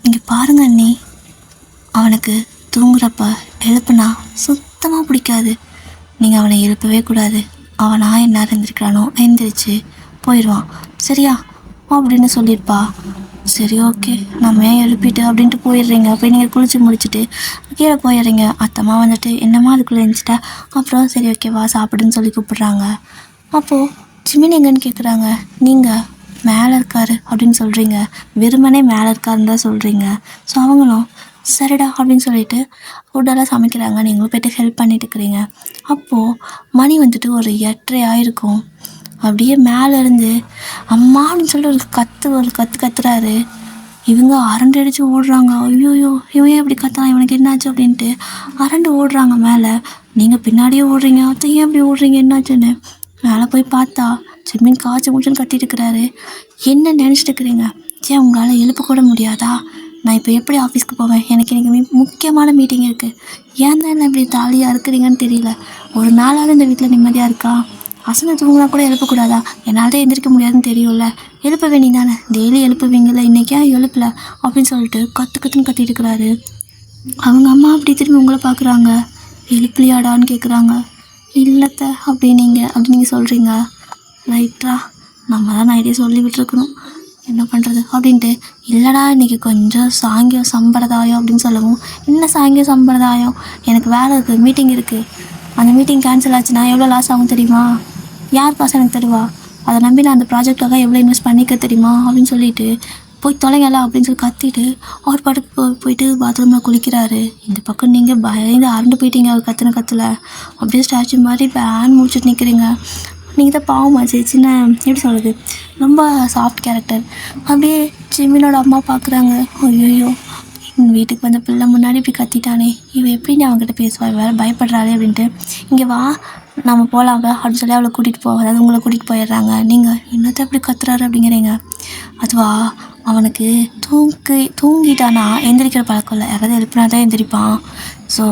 இங்கே பாருங்க அண்ணி, அவனுக்கு தூங்குறப்ப எழுப்புனா சுத்தமாக பிடிக்காது. நீங்கள் அவனை எழுப்பவே கூடாது. அவனா என்ன இருந்திருக்கிறானோ எந்திரிச்சு போயிடுவான், சரியா அப்படின்னு சொல்லியிருப்பா. சரி ஓகே நம்ம ஏன் எழுப்பிட்டு அப்படின்ட்டு போயிடுறீங்க. போய் நீங்கள் குளிச்சு முடிச்சுட்டு கீழே போயிடுறீங்க. அத்தம்மா வந்துட்டு என்னம்மா அதுக்குள்ளே எழுந்துச்சிட்டா, அப்புறம் சரி ஓகேவா சாப்பிடுன்னு சொல்லி கூப்பிட்றாங்க. அப்போது ஜிமின் எங்கன்னு கேட்குறாங்க. நீங்கள் மேலே இருக்காரு அப்படின்னு சொல்கிறீங்க, வெறுமனே மேலே இருக்காருன்னு தான் சொல்கிறீங்க. ஸோ அவங்களும் சரிடா அப்படின்னு சொல்லிட்டு ஃபுட்டெல்லாம் சமைக்கிறாங்க. நீங்களும் போய்ட்டு ஹெல்ப் பண்ணிட்டு இருக்கிறீங்க. அப்போது மணி வந்துட்டு ஒரு 8:30 ஆகிருக்கும். அப்படியே மேலேருந்து அம்மா அப்படின்னு சொல்லிட்டு ஒரு கற்று கத்துறாரு. இவங்க அரண்டு அடித்து ஓடுறாங்க. ஐயோயோ இவன் எப்படி கத்தான், இவனுக்கு என்னாச்சு அப்படின்ட்டு அரண்டு ஓடுறாங்க மேலே. நீங்கள் பின்னாடியே ஓடுறீங்க. அத்தை ஏன் அப்படி ஓடுறீங்க, என்னாச்சுன்னு மேலே போய் பார்த்தா ஜிம்மின் காய்ச்சி மூச்சுன்னு கத்திட்டு இருக்கிறாரு. என்ன நினச்சிட்டு இருக்கிறீங்க, ஏன் உங்களால் எழுப்ப கூட முடியாதா? நான் இப்போ எப்படி ஆஃபீஸ்க்கு போவேன், எனக்கு இன்றைக்கி முக்கியமான மீட்டிங் இருக்குது. ஏன் தான் என்ன இப்படி தாலியாக இருக்கிறீங்கன்னு தெரியல. ஒரு நாளாவது இந்த வீட்டில் நிம்மதியாக இருக்கா? அசனை தூங்கினா கூட எழுப்பக்கூடாதா? என்னால் தான் எந்திரிக்க முடியாதுன்னு தெரியும்ல, எழுப்ப வேண்டியதானே, டெய்லி எழுப்புவீங்கள, இன்றைக்கே எழுப்பலை அப்படின்னு சொல்லிட்டு கற்றுன்னு கத்திட்டு இருக்கிறாரு. அவங்க அம்மா அப்படி திரும்பி உங்களை பார்க்குறாங்க. எழுப்பலியாடான்னு கேட்குறாங்க. இல்லைத்த அப்படின்னு நீங்கள் சொல்கிறீங்க. ரைட்டா, நம்ம தான் நைட்டே சொல்லி விட்டுருக்கணும், என்ன பண்ணுறது அப்படின்ட்டு. இல்லைடா இன்றைக்கி கொஞ்சம் சாங்கியம் சம்பிரதாயம் அப்படின்னு சொல்லவும், என்ன சாங்கியம் சம்பிரதாயம், எனக்கு வேலை இருக்குது, மீட்டிங் இருக்குது, அந்த மீட்டிங் கேன்சல் ஆச்சுன்னா எவ்வளோ லாஸ் ஆகும் தெரியுமா? யார் காசு எனக்கு தருவா? அதை நம்பி நான் அந்த ப்ராஜெக்டாக எவ்வளோ இன்வெஸ்ட் பண்ணிக்க தெரியுமா அப்படின்னு சொல்லிட்டு போய் தொலைங்கலாம் அப்படின்னு சொல்லி கத்திட்டு அவர் பாட்டுக்கு போயிட்டு பாத்ரூமில் குளிக்கிறாரு. இந்த பக்கம் நீங்கள் பயந்து அரண்டு போயிட்டீங்க. அவர் கத்தில் அப்படியே ஸ்டாச்சு மாதிரி பேன் முடிச்சுட்டு நிற்கிறீங்க. நீங்கள் தான் பாவமாச்சு, சின்ன எப்படி சொல்கிறது, ரொம்ப சாஃப்ட் கேரக்டர். அப்படியே ஜிம்மினோட அம்மா பார்க்குறாங்க. ஐயோ எங்கள் வீட்டுக்கு வந்த பிள்ளை முன்னாடி இப்படி கத்திட்டானே, இவன் எப்படி நீ அவங்ககிட்ட பேசுவா, வேறு பயப்படுறாளே அப்படின்ட்டு இங்கே வா நம்ம போகலாம் அப்படின்னு சொல்லி அவளை கூட்டிகிட்டு போக, அதாவது உங்களை கூட்டிகிட்டு போயிடுறாங்க. நீங்கள் என்னத்தை எப்படி கத்துறாரு அப்படிங்கிறீங்க. அதுவா அவனுக்கு தூங்கிட்டானா எந்திரிக்கிற பழக்கம் இல்லை, யாராவது எழுப்பினா தான் எந்திரிப்பான். ஸோ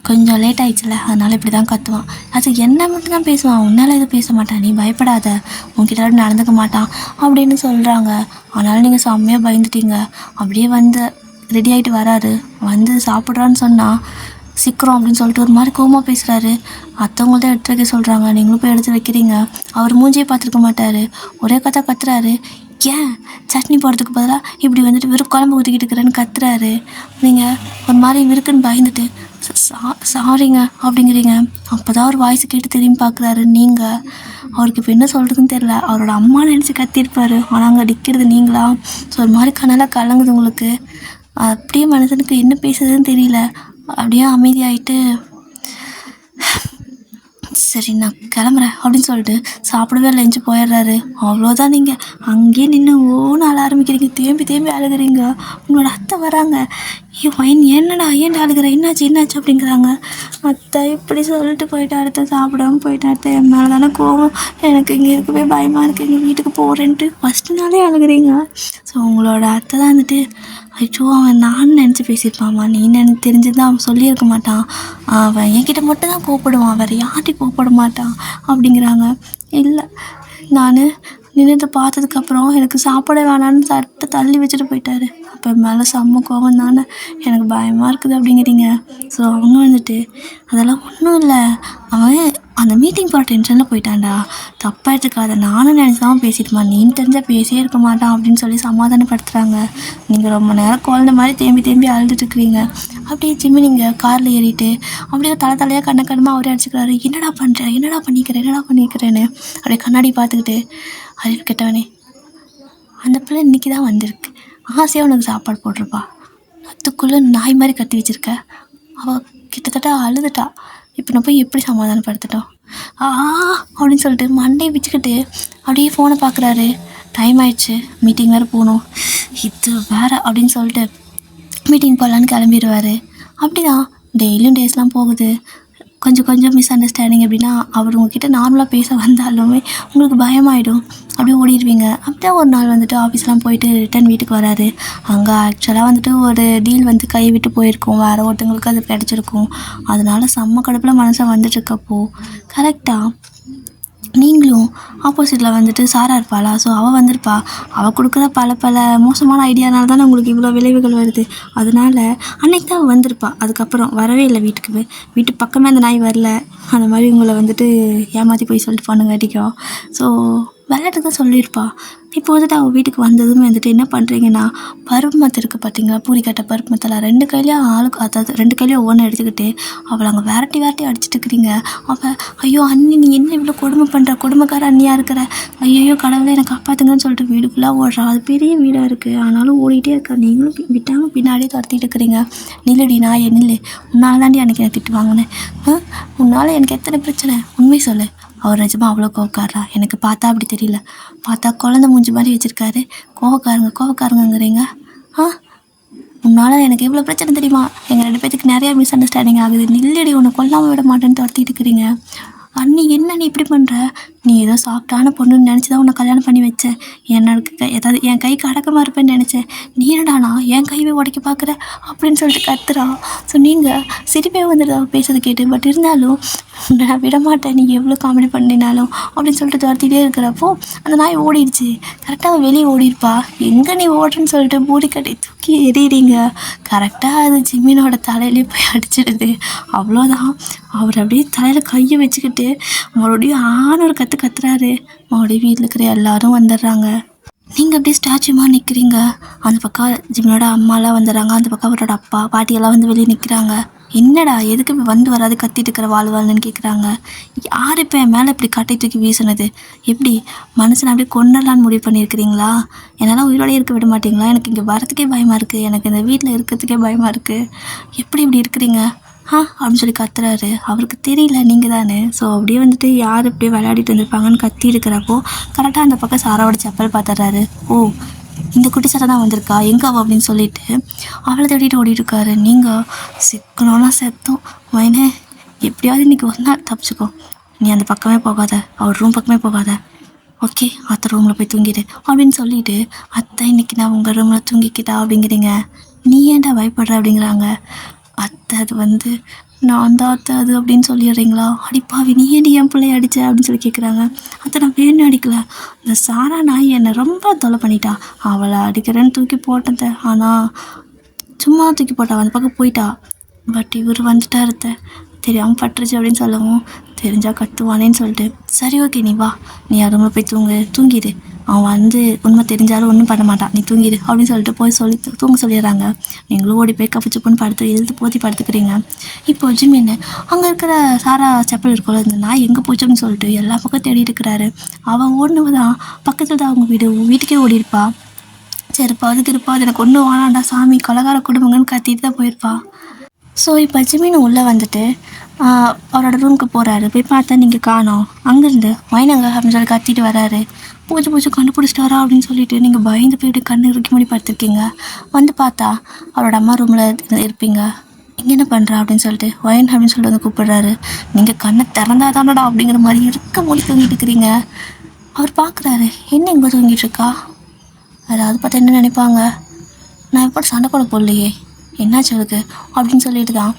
கொஞ்சம் லேட் ஆகிடுச்சுல, அதனால் இப்படி தான் கத்துவான். அது என்ன மட்டும் தான் பேசுவான், உன்னால் எதுவும் பேச மாட்டான், நீ பயப்படாத, உன்கிட்ட நடந்துக்க மாட்டான் அப்படின்னு சொல்கிறாங்க. ஆனாலும் நீங்கள் செம்மையாக பயந்துட்டீங்க. அப்படியே வந்து ரெடி ஆகிட்டு வராரு. வந்து சாப்பிட்றான்னு சொன்னால் சீக்கிரம் அப்படின்னு சொல்லிட்டு ஒரு மாதிரி கோவமாக பேசுகிறாரு. அத்தவங்க தான் எடுத்து வைக்க சொல்கிறாங்க, நீங்களும் போய் எடுத்து வைக்கிறீங்க. அவர் மூஞ்சியே பார்த்துருக்க மாட்டார், ஒரே கத்துறாரு. ஏன் சட்னி போடுறதுக்கு பதிலாக இப்படி வந்துட்டு வெறும் குழம்பு ஊற்றிக்கிட்டு இருக்கிறேன்னு கத்துறாரு. நீங்கள் ஒரு மாதிரி விருக்குன்னு பயந்துட்டு சாரிங்க அப்படிங்கிறீங்க. அப்போ தான் அவர் வாய்ஸ் கேட்டு திரும்பி பார்க்குறாரு. நீங்கள் அவருக்கு இப்போ என்ன சொல்கிறதுன்னு தெரில, அவரோட அம்மா நினச்சி கத்திருப்பார். ஆனால் அங்கே அடிக்கிறது நீங்களா? ஸோ ஒரு மாதிரி கண்ணெல்லாம் கலங்குது உங்களுக்கு. அப்படியே மனுஷனுக்கு என்ன பேசுறதுன்னு தெரியல. அப்படியே அமைதியாகிட்டு சரி நான் கிளம்புறேன் அப்படின்னு சொல்லிட்டு சாப்பிடவே லஞ்சு போயிடுறாரு. அவ்வளோதான், நீங்கள் அங்கேயே நின்று ஓன்னு அழ ஆரம்பிக்கிறீங்க, தேம்பி அழுகிறீங்க. உங்களோட அத்தை வராங்க. என்னடா ஏன்டா அழுகிற, என்னாச்சு அப்படிங்கிறாங்க. அத்தை இப்படி சொல்லிட்டு போயிட்டு அடுத்த சாப்பிடாம போயிட்டு அத்தை என் மேலே தானே கோவம், எனக்கு இங்கே இருக்கவே பயமாக இருக்குது, எங்கள் வீட்டுக்கு போகிறேன்ட்டு ஃபஸ்ட்டு நாளே அழுகிறீங்க. ஸோ உங்களோட அத்தை தான் வந்துட்டு ஐயோ அவன் நான் நினச்சி பேசியிருப்பாம்மா, நீ தெரிஞ்சது தான் அவன் சொல்லியிருக்க மாட்டான், அவன் என்கிட்ட மட்டும் தான் கோவப்படுவான், வேறு யார்கிட்டையும் கோவப்பட மாட்டான் அப்படிங்கிறாங்க. இல்லை நான் நின்றுட்டு பார்த்ததுக்கப்புறம் எனக்கு சாப்பிட வேணான்னு தட்டை தள்ளி வச்சுட்டு போயிட்டாரு. அப்போ மேலே செம்ம கோவம் தானே, எனக்கு பயமாக இருக்குது அப்படிங்கிறீங்க. ஸோ அவங்க வந்துட்டு அதெல்லாம் ஒன்றும் இல்லை, அவன் அந்த மீட்டிங் போகிற டென்ஷனில் போயிட்டான்டா, தப்பாக எடுத்துக்காத, நானும் நினச்சி தான் பேசிட்டுமா, நீன்னு தெரிஞ்சால் பேசியே இருக்க மாட்டான் அப்படின்னு சொல்லி சமாதானப்படுத்துகிறாங்க. நீங்கள் ரொம்ப நேரம் குழந்த மாதிரி தேம்பி அழுதுட்டுருக்குறீங்க. அப்படியே ஜிம்மி நீங்கள் காரில் ஏறிட்டு அப்படியே தலையாக கண்ணமாக அவரே அடிச்சுக்கிறாரு. என்னடா பண்ணிக்கிறேன்னு அப்படியே கண்ணாடி பார்த்துக்கிட்டு, அறிவு கெட்டவனே, அந்த பிள்ளை இன்றைக்கி தான் வந்திருக்கு, ஆசையாக உனக்கு சாப்பாடு போட்டிருப்பா, அதுக்குள்ளே நாய் மாதிரி கத்தி வச்சுருக்க, அவள் கிட்டத்தட்ட அழுதுட்டா, இப்போ நான் போய் எப்படி சமாதானப்படுத்திட்டோம் அப்படின்னு சொல்லிட்டு மண்டையை வச்சுக்கிட்டு அப்படியே ஃபோனை பார்க்குறாரு. டைம் ஆயிடுச்சு, மீட்டிங் வேறு போகணும், இது வேறு அப்படின்னு சொல்லிட்டு மீட்டிங் போகலான்னு கிளம்பிடுவார். அப்படி தான் டெய்லியும் டேஸ்லாம் போகுது. கொஞ்சம் மிஸ் அண்டர்ஸ்டாண்டிங் அப்படின்னா அவர் உங்ககிட்ட நார்மலாக பேச வந்தாலுமே உங்களுக்கு பயமாயிடும், அப்படியே ஓடிடுவீங்க. அப்படியே ஒரு நாள் வந்துட்டு ஆஃபீஸ்லாம் போயிட்டு ரிட்டன் வீட்டுக்கு வராரு. அங்கே ஆக்சுவலாக வந்துட்டு ஒரு டீல் வந்து கை விட்டு போயிருக்கும், வேறு ஒருத்தங்களுக்கு அது கிடச்சிருக்கும். அதனால செம்ம கடுப்பில் மனசை வந்துட்டுருக்கப்போ கரெக்டாக நீங்களும் ஆப்போசிட்டில் வந்துட்டு சாரா இருப்பாளா, ஸோ அவள் வந்திருப்பா. அவள் கொடுக்குற பல மோசமான ஐடியானால தானே உங்களுக்கு இவ்வளோ விளைவுகள் வருது. அதனால் அன்றைக்கி தான் அவள் வந்திருப்பா, அதுக்கப்புறம் வரவே இல்லை வீட்டு பக்கமே அந்த நாய் வரல. அந்த மாதிரி உங்களை வந்துட்டு ஏமாற்றி போய் சொல்லிட்டு பண்ணுங்காட்டிக்கும் ஸோ விளையாட்டுக்கு தான் சொல்லியிருப்பா. இப்போ வந்துட்டு அவள் வீட்டுக்கு வந்ததுமே வந்துட்டு என்ன பண்ணுறீங்கன்னா, பருப்பு மத்து இருக்குது பார்த்தீங்களா, பூரி கட்ட பருப்பு மத்தெல்லாம் 2 கையிலையும் அதாவது 2 கையிலையும் ஒவ்வொன்று எடுத்துக்கிட்டு அவளை அங்கே விரட்டி அடிச்சுட்டு இருக்கிறீங்க. அவள் ஐயோ அண்ணி நீ என்ன இவ்வளோ கொடுமை பண்ணுற, கொடுமைக்கார அண்ணியாக இருக்கிற, ஐயோ கடவுளை எனக்கு காப்பாற்றுங்கன்னு சொல்லிட்டு வீடு ஃபுல்லாக ஓடுறா. அது பெரிய வீடாக இருக்குது, ஆனாலும் ஓடிட்டே இருக்கா. நீங்களும் விட்டாமல் பின்னாடியே துரத்திட்டு இருக்கிறீங்க. நில்லுடி நாயே நில்லு, உன்னால் தாண்டி அன்றைக்கி நான் திட்டு வாங்கினேன், உன்னால் எனக்கு எத்தனை பிரச்சனை, உண்மை சொல்லு. அவர் நிஜமாக அவ்வளோ கோவக்காரரா, எனக்கு பார்த்தா அப்படி தெரியல, பார்த்தா குழந்தை மூஞ்சி மாதிரி வச்சுருக்காரு, கோவக்காரங்கிறீங்க. உன்னால் எனக்கு எவ்வளோ பிரச்சனை தெரியுமா, எங்கள் 2 பேத்துக்கு நிறையா மிஸ் அண்டர்ஸ்டாண்டிங் ஆகுது, நில்லடி உன்னை கொல்லாமல் விட மாட்டேன்னு துரத்திட்டு இருக்கிறீங்க. அண்ணி என்ன நீ இப்படி பண்ணுற, நீ ஏதோ சாஃப்டான பொண்ணுன்னு நினச்சி தான் உன்னை கல்யாணம் பண்ணி வச்சேன், எனக்கு ஏதாவது என் கைக்கு அடக்கமாக இருப்பேன்னு நினச்சேன், நீ என்னடானா என் கையை உடைக்க பார்க்குற அப்படின்னு சொல்லிட்டு கத்துறா. ஸோ நீங்கள் சிரிப்பே வந்துடுதா பேசுறது கேட்டு, பட் இருந்தாலும் நான் விட மாட்டேன் நீ எவ்வளோ காமெடி பண்ணினாலும் அப்படின்னு சொல்லிட்டு துரத்திட்டே இருக்கிறப்போ அந்த நாய் ஓடிடுச்சு. கரெக்டாக வெளியே ஓடிருப்பா, எங்கே நீ ஓடுறன்னு சொல்லிட்டு பூரி கட்டி தூக்கி எறிகிறீங்க. கரெக்டாக அது ஜிம்மினோட தலையிலே போய் அடிச்சிடுது. அவ்வளோதான், அவர் அப்படியே தலையில் கையை வச்சுக்கிட்டு மறுபடியும் ஒரு கத்துறாரு. மறுபடியும் வீட்டில் இருக்கிற எல்லாரும் வந்துடுறாங்க. நீங்கள் அப்படியே ஸ்டாச்சுமாக நிற்கிறீங்க. அந்த பக்கம் ஜிம்மினோட அம்மாலாம் வந்துடுறாங்க, அந்த பக்கம் அவரோட அப்பா பாட்டியெல்லாம் வந்து வெளியே நிற்கிறாங்க. என்னடா எதுக்கு வந்து வராது கத்திட்டு இருக்கிற வாழ்வாள்னு கேட்குறாங்க. யார் இப்போ என் மேலே இப்படி கட்டை தூக்கி வீசினது, எப்படி மனுஷனை அப்படியே கொண்டலான்னு முடிவு பண்ணியிருக்கிறீங்களா, என்னால் உயிரோடய இருக்க விட மாட்டிங்களா, எனக்கு இங்கே வரத்துக்கே பயமாக இருக்குது, எனக்கு இந்த வீட்டில் இருக்கிறதுக்கே பயமாக இருக்குது, எப்படி இப்படி இருக்கிறீங்க அப்படின்னு சொல்லி கத்துறாரு. அவருக்கு தெரியல நீங்கள் தானே. ஸோ அப்படியே வந்துட்டு யார் இப்படியே விளையாடிட்டு வந்திருப்பாங்கன்னு கத்தி இருக்கிறப்போ கரெக்டாக அந்த பக்கம் சாராவோட செப்பல் பார்த்துட்றாரு. ஓ இந்த குட்டி சட்டை தான் வந்திருக்கா, எங்கே அவள் அப்படின்னு சொல்லிட்டு அவளை தேடிட்டு ஓடிட்டுருக்காரு. நீங்கள் சிக்கணும்னா செத்தோம் மைனே, எப்படியாவது இன்றைக்கி ஒரு நாள் தப்பிச்சுக்கோ, நீ அந்த பக்கமே போகாத, அவர் ரூம் பக்கமே போகாத, ஓகே அத்தை ரூமில் போய் தூங்கிடு அப்படின்னு சொல்லிவிட்டு, அத்தை இன்றைக்கி நான் உங்கள் ரூமில் தூங்கிக்கிட்டா அப்படிங்கிறீங்க, நீ ஏன்டா பயப்படுற அப்படிங்கிறாங்க. அத்தை அது வந்து நான் தான் அத்தை அது அப்படின்னு சொல்லிடுறீங்களா, அடிப்பாவி நீ ஏன் என் பிள்ளைய அடித்த அப்படின்னு சொல்லி கேட்குறாங்க. அத்தை நான் வேணும் அடிக்கல, இந்த சாரா நாய் என்னை ரொம்ப தொலை பண்ணிட்டா, அவளை அடிக்கிறேன்னு தூக்கி போட்டத, ஆனால் சும்மா தூக்கி போட்டா, அந்த பக்கம் போயிட்டா, பட் இவர் வந்துட்டார் அத்தை, தெரியாமல் பட்டுருச்சு அப்படின்னு சொல்லவும் தெரிஞ்சால் கத்துவானேன்னு சொல்லிட்டு சரி ஓகே நீ வா, நீ ரூமில் போய் தூங்கிடு, அவன் வந்து உண்மை தெரிஞ்சாலும் ஒன்றும் பண்ண மாட்டான், நீ தூங்கிடு அப்படின்னு சொல்லிட்டு போய் தூங்க சொல்லிடுறாங்க. நீங்களும் ஓடி போய் கப்பிச்சுப்புன்னு இழுத்து போத்தி படுத்துக்கிறீங்க. இப்போ ஜிம்மின்னு அங்கே இருக்கிற சாரா செப்பல் இருக்குள்ள, இந்த நாய் எங்கே போச்சோன்னு சொல்லிட்டு எல்லா பக்கம் தேடிட்டு இருக்கிறாரு. அவள் ஓடினவதான் பக்கத்தில் தான் அவங்க வீட்டுக்கே ஓடிருப்பா. சரிப்பா அதுக்கு இருப்பா, அது எனக்கு ஒன்றும் வானாண்டா சாமி கொலகார குடும்பங்கன்னு கத்திட்டு தான் போயிருப்பா. ஸோ இப்போ ஜிம்மின்னு உள்ளே வந்துட்டு அவரோட ரூமுக்கு போகிறாரு. போய் பார்த்தா நீங்கள் காணோம், அங்கேருந்து மைனங்க அப்படின்னு சொல்லி கத்திட்டு வராரு. பூச்சி கண்டுபிடிச்சிட்டாரா அப்படின்னு சொல்லிட்டு நீங்கள் பயந்து போய்ட்டு கண்ணு இறுக்கி மூடி பார்த்துருக்கீங்க. வந்து பார்த்தா அவரோட அம்மா ரூமில் இருப்பீங்க. இங்கே என்ன பண்ணுறா அப்படின்னு சொல்லிட்டு ஒயன் அப்படின்னு சொல்லிட்டு வந்து கூப்பிடுறாரு. நீங்கள் கண்ணை திறந்தா தானடா அப்படிங்கிற மாதிரி இருக்க மூடி தூங்கிட்டு இருக்கிறீங்க. அவர் பார்க்குறாரு, என்ன இங்கே தூங்கிட்டுருக்கா, அதாவது பார்த்தா என்ன நினைப்பாங்க, நான் எப்படி சண்டை கூட போடலையே, என்னாச்சு அதுக்கு அப்படின்னு சொல்லிட்டு தான்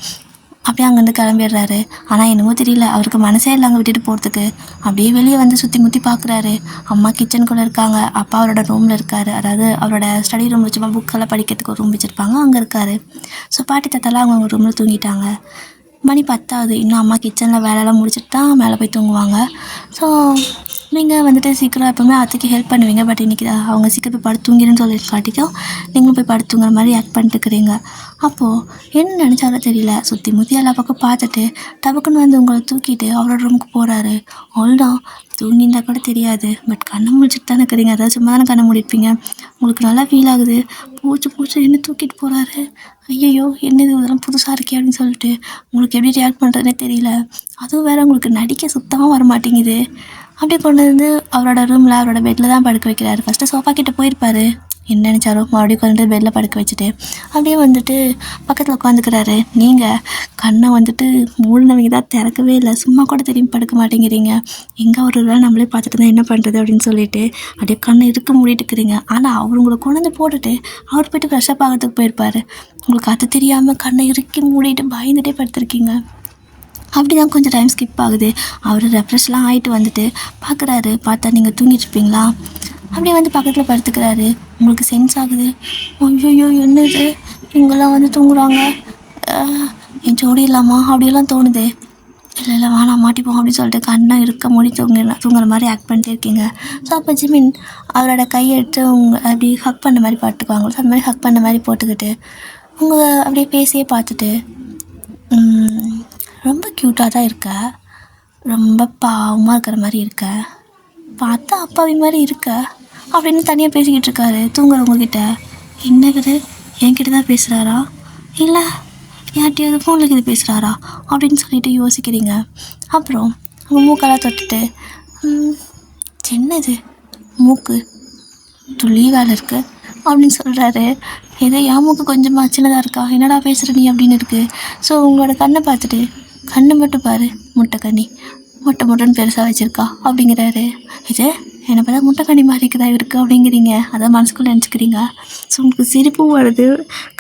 அப்படியே அங்கேருந்து கிளம்பிடுறாரு. ஆனால் என்னமோ தெரியல, அவருக்கு மனசே இல்லை அங்கே விட்டுட்டு போகிறதுக்கு. அப்படியே வெளியே வந்து சுற்றி முற்றி பார்க்குறாரு. அம்மா கிச்சனுக்குள்ளே இருக்காங்க, அப்பா அவரோட ரூமில் இருக்கார், அதாவது அவரோட ஸ்டடி ரூம் வச்சுமா புக்கெல்லாம் படிக்கிறதுக்கு ஒரு ரூம் வச்சுருப்பாங்க, அங்கே இருக்கார். ஸோ பாட்டி தாத்தாலாம் அவங்க ரூமில் தூங்கிட்டாங்க. மணி 10 இன்னும் அம்மா கிச்சனில் வேலையெல்லாம் முடிச்சுட்டு தான் மேலே போய் தூங்குவாங்க. ஸோ நீங்கள் வந்துட்டு சீக்கிரம் எப்போவுமே அத்தைக்கு ஹெல்ப் பண்ணுவீங்க, பட் இன்றைக்கி அவங்க சீக்கிரம் போய் படுத்து தூங்கிடுன்னு சொல்லி காட்டிக்கும் நீங்களும் போய் படுத்து தூங்குற மாதிரி ஆக்ட் பண்ணிட்டுக்கிறீங்க. அப்போது என்ன நினச்சாலும் தெரியல, சுற்றி முற்றி எல்லா பக்கம் பார்த்துட்டு டபக்குன்னு வந்து உங்களை தூக்கிட்டு அவரோட ரூமுக்கு போகிறாரு. அவ்வளோதான், தூங்கினா கூட தெரியாது, பட் கண்ணை முடிச்சுட்டு தானே இருக்கிறீங்க, அதாவது சும்மா தானே கண்ணை முடிப்பீங்க. உங்களுக்கு நல்லா ஃபீல் ஆகுது. பூச்சி என்ன தூக்கிட்டு போகிறாரு. ஐயையோ என்னது இதெல்லாம் புதுசாக இருக்கே அப்படின்னு சொல்லிட்டு உங்களுக்கு எப்படி ரியாக்ட் பண்ணுறதுனே தெரியல. அதுவும் வேறு உங்களுக்கு நடிக்க சுத்தமாக வர மாட்டேங்குது. அப்படியே கொண்டு வந்து அவரோட ரூமில் அவரோட பெட்டில் தான் படுக்க வைக்கிறாரு. ஃபஸ்ட்டு சோஃபா கிட்டே போயிருப்பார், என்ன நினச்சாரோ மறுபடியும் கொண்டு பெட்டில் படுக்க வச்சுட்டு அப்படியே வந்துட்டு பக்கத்தில் உட்காந்துக்கிறாரு. நீங்கள் கண்ணை வந்துட்டு மூடினவங்க தான் திறக்கவே இல்லை, சும்மா கூட திரும்பி படுக்க மாட்டேங்கிறீங்க. எங்கே ஒரு வேளை நம்மளே பார்த்துட்டு தான் என்ன பண்ணுறது அப்படின்னு சொல்லிட்டு அப்படியே கண்ணை இருக்க மூடிட்டுக்கிறீங்க. ஆனால் அவர் உங்களை கொண்டு வந்து போட்டுட்டு அவர் போய்ட்டு ஃப்ரெஷ்ஷப் ஆகிறதுக்கு போயிருப்பார். உங்களுக்கு அது தெரியாமல் கண்ணை இறுக்கி மூடிட்டு பயந்துகிட்டே படுத்துருக்கீங்க. அப்படி தான் கொஞ்சம் டைம் ஸ்கிப் ஆகுது. அவர் ரெஃப்ரெஷ்லாம் ஆகிட்டு வந்துட்டு பார்க்குறாரு. பார்த்தா நீங்கள் தூங்கிட்டுருப்பீங்களா. அப்படியே வந்து பக்கத்தில் படுத்துக்கிறாரு. உங்களுக்கு சென்ஸ் ஆகுது, ஐயோ என்னது இங்கெல்லாம் வந்து தூங்குறாங்க, என் ஜோடி இல்லாமா அப்படியெல்லாம் தோணுது. இல்லை வேணாம் மாட்டிப்போம் அப்படின்னு சொல்லிட்டு கண்ணை இருக்க மூடி தூங்குற மாதிரி ஆக்ட் பண்ணிட்டே இருக்கீங்க. ஸோ அப்போ ஜிமின் அவரோட கையை எடுத்து அப்படி ஹக் பண்ண மாதிரி பாட்டுக்குவாங்க. ஸோ அந்த மாதிரி ஹக் பண்ண மாதிரி போட்டுக்கிட்டு உங்கள் அப்படியே பேசியே பார்த்துட்டு ரொம்ப க்யூட்டாக தான் இருக்க, ரொம்ப பாவமாக இருக்கிற மாதிரி இருக்க, பார்த்தா அப்பாவி மாதிரி இருக்க அப்படின்னு தனியாக பேசிக்கிட்டு இருக்காரு தூங்குறவங்கக்கிட்ட. என்னது என்கிட்ட தான் பேசுகிறாரா இல்லை யார்கிட்டையாவது ஃபோனில் இது பேசுகிறாரா அப்படின்னு சொல்லிட்டு யோசிக்கிறீங்க. அப்புறம் உங்கள் மூக்கெல்லாம் தொட்டுட்டு சின்னது மூக்கு துளி வேலை இருக்குது அப்படின்னு சொல்கிறாரு. ஏதோ என் மூக்கு கொஞ்சமாக சின்னதாக இருக்கா, என்னடா பேசுகிற நீ அப்படின்னு இருக்குது. ஸோ உங்களோட கண்ணை பார்த்துட்டு கண்ணை மட்டும் பாரு, முட்டைக்கண்ணி முட்டைன்னு பெருசாக வச்சுருக்கா அப்படிங்கிறாரு. இது என்னை பார்த்தா முட்டைக்கண்ணி மாதிரி இருக்குதா இருக்குது அப்படிங்கிறீங்க, அதை மனசுக்குள்ளே நினச்சிக்கிறீங்க. ஸோ உங்களுக்கு சிரிப்பும் வருது,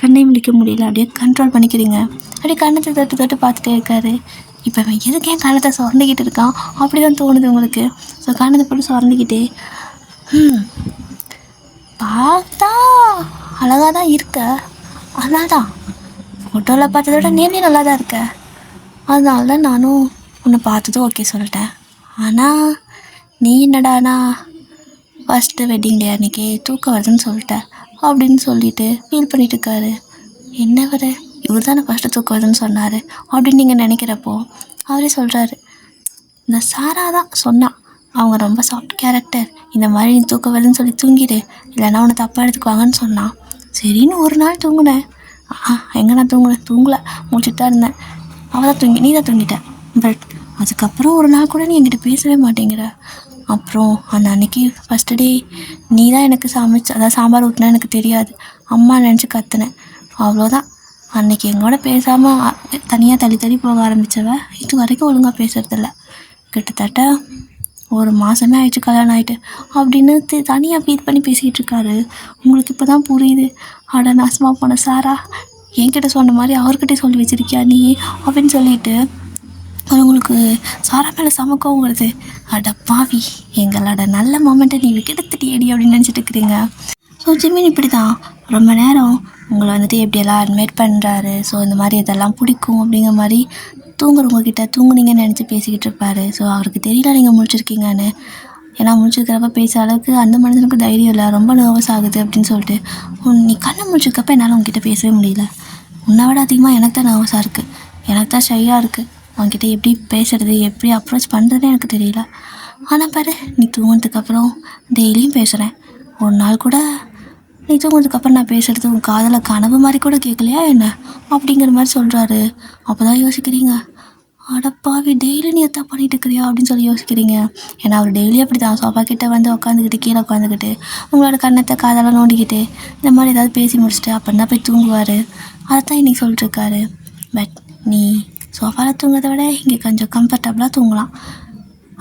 கண்ணையும் முடிக்க முடியல, அப்படியே கண்ட்ரோல் பண்ணிக்கிறீங்க. அப்படியே கண்ணத்தை தொட்டு பார்த்துட்டே இருக்காரு. இப்போ அவன் எதுக்கு என் கண்ணத்தை சுரண்டிக்கிட்டு இருக்கான் அப்படி தான் தோணுது உங்களுக்கு. ஸோ கண்ணத்தை போட்டு சுரண்டிக்கிட்டே பார்த்தா அழகாக தான் இருக்க, அதனால தான் ஃபோட்டோவில் பார்த்ததை விட நேர்லேயே நல்லா தான் இருக்க, அதனால தான் நானும் உன்னை பார்த்ததும் ஓகே சொல்லிட்டேன். ஆனால் நீ என்னடானா ஃபஸ்ட்டு வெட்டிங் டே அன்றைக்கி தூக்கம் வருதுன்னு சொல்லிட்டேன் அப்படின்னு சொல்லிட்டு ஃபீல் பண்ணிட்டு இருக்காரு. என்ன வர இவர் தானே ஃபஸ்ட்டு தூக்கம் வருதுன்னு சொன்னார் அப்படின்னு நீங்கள் நினைக்கிறப்போ அவரே சொல்கிறாரு, இந்த சாரா தான் சொன்னான், அவங்க ரொம்ப சாஃப்ட் கேரக்டர், இந்த மாதிரி நீ தூக்கம் வருதுன்னு சொல்லி தூங்கிடு, இல்லைன்னா உன்னை தப்பாக எடுத்துக்குவாங்கன்னு சொன்னான். சரின்னு ஒரு நாள் தூங்கினேன். எங்கே நான் தூங்கலை முடிச்சுட்டு தான் இருந்தேன். அவள் தான் நீ தான் தூங்கிட்டேன். பட் அதுக்கப்புறம் ஒரு நாள் கூட நீ என்கிட்ட பேசவே மாட்டேங்கிற. அப்புறம் அந்த அன்னைக்கு ஃபஸ்ட்டு டே நீ தான் எனக்கு அதாவது சாம்பார் ஊற்றினா எனக்கு தெரியாது, அம்மா நினச்சி கற்றுனேன், அவ்வளோதான். அன்றைக்கி எங்களோட பேசாமல் தனியாக தள்ளி போக ஆரம்பித்தவ இது வரைக்கும் ஒழுங்காக பேசுகிறதில்ல. கிட்டத்தட்ட ஒரு மாதமே ஆயிடுச்சு கல்யாணம் ஆகிட்டு அப்படின்னு தனியாக ஃபீல் பண்ணி பேசிக்கிட்டு இருக்காரு. உங்களுக்கு இப்போ தான் புரியுது, அட நாசமாக போன சாரா, என்கிட்ட சொன்ன மாதிரி அவர்கிட்ட சொல்லி வச்சிருக்கியா நீ அப்படின்னு சொல்லிட்டு உங்களுக்கு சாரா மேலே சமக்கவும் வருது. அட பாவி, எங்களோட நல்ல மொமெண்ட்டை நீ கெடுத்துட்டியடி அப்படின்னு நினச்சிட்டு இருக்கிறீங்க. ஸோ ஜிமின் இப்படி தான் ரொம்ப நேரம் உங்களை வந்துட்டு எப்படியெல்லாம் அட்மைட் பண்ணுறாரு. ஸோ இந்த மாதிரி இதெல்லாம் பிடிக்கும் அப்படிங்கிற மாதிரி தூங்குறவங்கக்கிட்ட தூங்குனீங்கன்னு நினச்சி பேசிக்கிட்டு இருப்பார். ஸோ அவருக்கு தெரியல நீங்கள் முடிச்சிருக்கீங்கன்னு. ஏன்னா முடிச்சிருக்கிறப்ப பேசுகிற அளவுக்கு அந்த மனிதனுக்கு தைரியம் இல்லை, ரொம்ப நர்வஸ் ஆகுது அப்படின்னு சொல்லிட்டு நீ கண்ணை முடிச்சிருக்கப்ப என்னால் உங்ககிட்ட பேசவே முடியல, உன்னை விட அதிகமாக எனக்கு தான் நர்வஸாக இருக்குது, எனக்கு தான் ஷையாக இருக்குது, உங்ககிட்ட எப்படி பேசுகிறது எப்படி அப்ரோச் பண்ணுறதுன்னு எனக்கு தெரியல. ஆனால் பாரு நீ தூங்கினதுக்கப்புறம் டெய்லியும் பேசுகிறேன், ஒரு நாள் கூட நீ தூங்கினதுக்கப்புறம் நான் பேசுகிறது உன் காதில் கனவு மாதிரி கூட கேட்கலையா என்ன அப்படிங்கிற மாதிரி சொல்கிறாரு. அப்போ தான் யோசிக்கிறீங்க, அடப்பாவி டெய்லி நீ எத்தா பண்ணிட்டு இருக்கிறியா அப்படின்னு சொல்லி யோசிக்கிறீங்க. ஏன்னா அவர் டெய்லி அப்படி தான் சோஃபா கிட்டே வந்து உட்காந்துக்கிட்டு கீழே உட்காந்துக்கிட்டு உங்களோட கண்ணத்தை காதெல்லாம் நோண்டிக்கிட்டு இந்த மாதிரி ஏதாவது பேசி முடிச்சுட்டு அப்புறம் தான் போய் தூங்குவார். அதை தான் இன்றைக்கி சொல்லிட்டுருக்காரு. பட் நீ சோஃபாவில் தூங்குறத விட இங்கே கொஞ்சம் கம்ஃபர்டபுளாக தூங்கலாம்.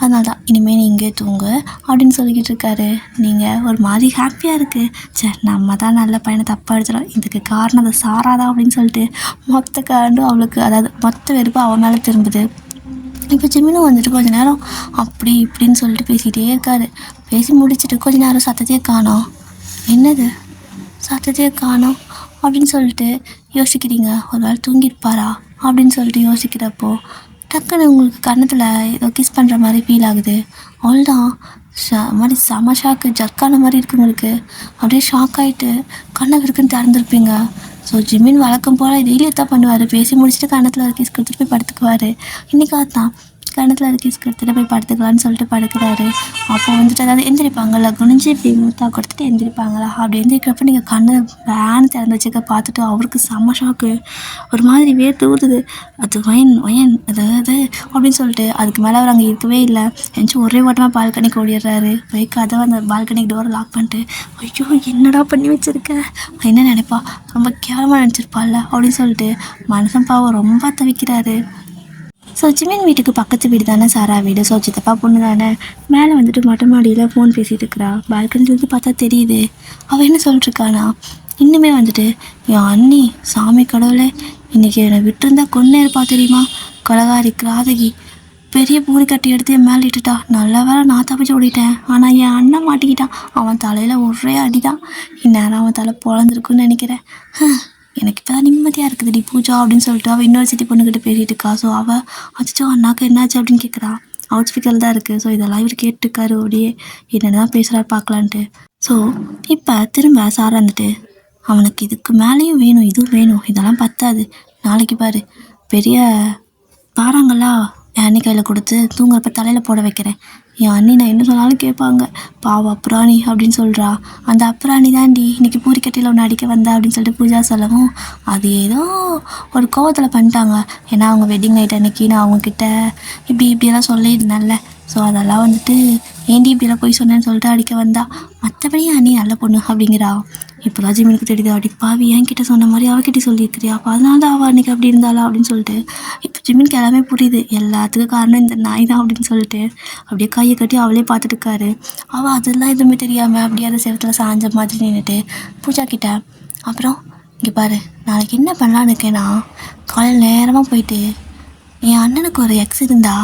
அதனால தான் இனிமேல் நீ இங்கே தூங்கு அப்படின்னு சொல்லிக்கிட்டு இருக்காரு. நீங்கள் ஒரு மாதிரி ஹாப்பியாக இருக்குது. சரி நம்ம தான் நல்ல பையனை தப்பாக எடுத்துகிறோம், இதுக்கு காரணம் அதை சாராதான் அப்படின்னு சொல்லிட்டு மொத்த காண்டும் அவளுக்கு, அதாவது மொத்த வெறுப்பு அவன் மேலே திரும்புது. இப்போ ஜிமினும் வந்துட்டு கொஞ்ச நேரம் அப்படி இப்படின்னு சொல்லிட்டு பேசிகிட்டே இருக்காரு. பேசி முடிச்சுட்டு கொஞ்ச நேரம் சத்தத்தையே காணோம். என்னது சத்தத்தையே காணோம் அப்படின்னு சொல்லிட்டு யோசிக்கிறீங்க. ஒரு வேளை தூங்கியிருப்பாரா அப்படின்னு சொல்லிட்டு யோசிக்கிறப்போ டக்குன்னு உங்களுக்கு கன்னத்தில் ஏதோ கிஸ் பண்ணுற மாதிரி ஃபீல் ஆகுது. அவ்வளோதான், மாதிரி செம ஷாக்கு, ஜர்க்கான மாதிரி இருக்குது உங்களுக்கு. அப்படியே ஷாக் ஆகிட்டு கண்ணை இருக்குன்னு திறந்துருப்பீங்க. ஸோ ஜிமின் வழக்கம் போல் டெய்லி தான் பண்ணுவார். பேசி முடிச்சுட்டு கன்னத்தில் கிஸ் கொடுத்துட்டு போய் படுத்துக்குவார். இன்றைக்கி தான் கணத்தில் கிஸ் கொடுத்துட்டு போய் படுத்துக்கலான்னு சொல்லிட்டு படுக்கிறாரு. அப்போ வந்துட்டு அதாவது எந்திரிப்பாங்கள்ல, குனிஞ்சு இப்படி மூத்தா கொடுத்துட்டு எந்திரிப்பாங்களா, அப்படி எந்திரிக்கிறப்ப நீங்கள் கண்ணை வேன் திறந்து வச்சுக்க பார்த்துட்டு அவருக்கு செம்ம ஷாக்கு. ஒரு மாதிரி வேர்த்து ஊறுது. அது ஒயன் அதாவது அப்படின்னு சொல்லிட்டு அதுக்கு மேலே அவர் அங்கே இருக்கவே இல்லை. எந்திச்சு ஒரே ஓட்டமாக பால்கனிக்கு ஓடிடுறாரு. போய் கதவை அந்த பால்கனிக்கு டோரை லாக் பண்ணிட்டு, ஐயோ என்னடா பண்ணி வச்சுருக்க, என்ன நினைப்பா, ரொம்ப கேவலமாக நினச்சிருப்பாள்ல அப்படின்னு சொல்லிட்டு மனுஷன் பாவம் ரொம்ப தவிக்கிறாரு. ஸோ ஜிமின் வீட்டுக்கு பக்கத்து வீடு தானே சாரா வீடு. ஸோ சித்தப்பா பொண்ணு தானே. மேலே வந்துட்டு மொட்டை மாடியில் ஃபோன் பேசிகிட்டு இருக்கிறா. பால்கனிலேருந்து பார்த்தா தெரியுது. அவள் என்ன சொல்லிட்டுருக்கானா, இன்னுமே வந்துட்டு என் அண்ணி சாமி கடவுளே இன்றைக்கி என்னை விட்டுருந்தா கொன்னே இருப்பா தெரியுமா, கொலகாரி கிராதகி, பெரிய பூரி கட்டி எடுத்து என் மேலே இட்டுட்டா. நல்ல வேலை நான் தப்பிச்சு ஓடிட்டேன். ஆனால் என் அண்ணன் மாட்டிக்கிட்டான். அவன் தலையில் ஒரே அடிதான். இந்நேரம் அவன் தலை பொழந்திருக்குன்னு நினைக்கிறேன். எனக்கு இப்போ தான் நிம்மதியாக இருக்குதுடி பூஜா அப்படின்னு சொல்லிட்டு அவள் இன்னொரு சித்தி பொண்ணுக்கிட்ட பேசிகிட்டு இருக்கா. ஸோ அவள் அச்சோ அண்ணாக்கு என்னாச்சு அப்படின்னு கேட்குறா. அவுட் ஸ்பீக்கரில் தான் இருக்குது. ஸோ இதெல்லாம் இவர் கேட்டுருக்காரு. அப்படியே என்னென்ன தான் பேசுகிறாரு பார்க்கலான்ட்டு. ஸோ இப்போ திரும்ப சாரா வந்துட்டு, அவனுக்கு இதுக்கு மேலேயும் வேணும், இதுவும் வேணும், இதெல்லாம் பத்தாது, நாளைக்கு பாரு பெரிய பாறாங்கல்லா என் அண்ணி கையில் கொடுத்து தூங்குறப்ப தலையில் போட வைக்கிறேன். என் அண்ணி நான் என்ன சொன்னாலும் கேட்பாங்க. பாவம் அப்புறாணி அப்படின்னு சொல்கிறா. அந்த அப்புறாணி தாண்டி இன்றைக்கி பூரிக்கட்டையில் ஒன்று அடிக்க வந்தா அப்படின்னு சொல்லிட்டு பூஜா சொல்லவும், அது ஏதோ ஒரு கோவத்தில் பண்ணிட்டாங்க. ஏன்னா அவங்க வெட்டிங் நைட் அன்றைக்கி நான் அவங்கக்கிட்ட இப்படியெல்லாம் சொல்லியிருந்தேன்ல. ஸோ அதெல்லாம் வந்துட்டு ஏண்டி இப்படியெல்லாம் போய் சொன்னேன்னு சொல்லிட்டு அடிக்க வந்தா. மற்றபடி அண்ணி நல்ல பொண்ணு அப்படிங்கிறா. இப்போ தான் ஜிமினுக்கு தெரியுது, அப்படி பாவி என்கிட்ட சொன்ன மாதிரி அவகிட்ட சொல்லியிருக்கிறியா, அப்போ அதனால தான் அவள் அன்றைக்கி அப்படி இருந்தாளா அப்படின்னு சொல்லிட்டு இப்போ ஜிமினுக்கு எல்லாமே புரியுது. எல்லாத்துக்கும் காரணம் இந்த நாய் தான் அப்படின்னு சொல்லிட்டு அப்படியே கையை கட்டி அவளே பார்த்துட்டு இருக்காரு. அவள் அதெல்லாம் எதுவுமே தெரியாமல் அப்படியே அந்த செவத்தில் சாஞ்ச மாதிரி நின்றுட்டு பூஜா கிட்ட, அப்புறம் இங்கே பாரு நாளைக்கு என்ன பண்ணலான்னு இருக்கேன்னா, காலையில் நேரமாக போயிட்டு என் அண்ணனுக்கு ஒரு எக்ஸ் இருந்தா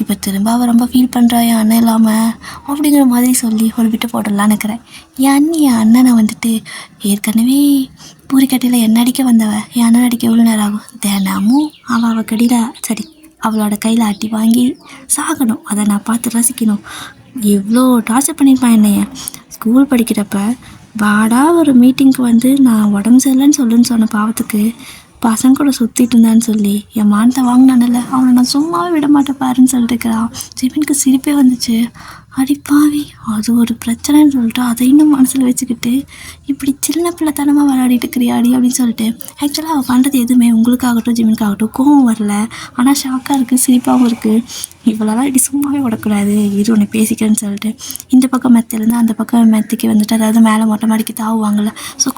இப்போ திரும்ப அவள் ரொம்ப ஃபீல் பண்ணுறா என் அண்ணன் இல்லாமல் அப்படிங்கிற மாதிரி சொல்லி ஒரு விட்டு போடலான்னு இருக்கிறேன். என் அண்ணனை வந்துட்டு ஏற்கனவே பூரிக்கட்டையில் என்ன அடிக்க வந்தவ, என் அண்ணன் அடிக்க எவ்வளோ நேரம் ஆகும், தினமும் அவள் கடியில் சரி அவளோட கையில் அட்டி வாங்கி சாகணும், அதை நான் பார்த்து ரசிக்கணும். எவ்வளோ டார்ச்சர் பண்ணியிருப்பான் என்னைய. ஸ்கூல் படிக்கிறப்ப வாடா ஒரு மீட்டிங்க்கு வந்து நான் உடம்பு சரியில்லைன்னு சொல்லுன்னு சொன்ன பாவத்துக்கு பசங்க கூட சுற்றிட்டு இருந்தான்னு சொல்லி என் மானத்தை வாங்கினான்ல, அவனை நான் சும்மாவே விட மாட்டேன் பாருன்னு சொல்லிட்டு இருக்கிறான். ஜிமினுக்கு சிரிப்பே வந்துச்சு. அடிப்பாவி அது ஒரு பிரச்சனைன்னு சொல்லிட்டு அதை இன்னும் மனசில் வச்சுக்கிட்டு இப்படி சின்ன பிள்ளைத்தனமாக விளையாடிட்டு இருக்கிறியாடி அப்படின்னு சொல்லிட்டு, ஆக்சுவலாக அவள் பண்ணுறது எதுவுமே உங்களுக்காகட்டும் ஜிமினுக்காகட்டும் கோவம் வரல. ஆனால் ஷாக்காக இருக்குது, சிரிப்பாகவும் இருக்குது. இவ்வளோலாம் இப்படி சும்மாவே விடக்கூடாது, இரு உன்னை பேசிக்கிறேன்னு சொல்லிட்டு இந்த பக்கம் மெத்தையிலேருந்து அந்த பக்கம் மெத்தைக்கு வந்துட்டு, அதாவது மேலே மொட்டை மாடிக்கு தாவுவாங்கள்ல. ஸோ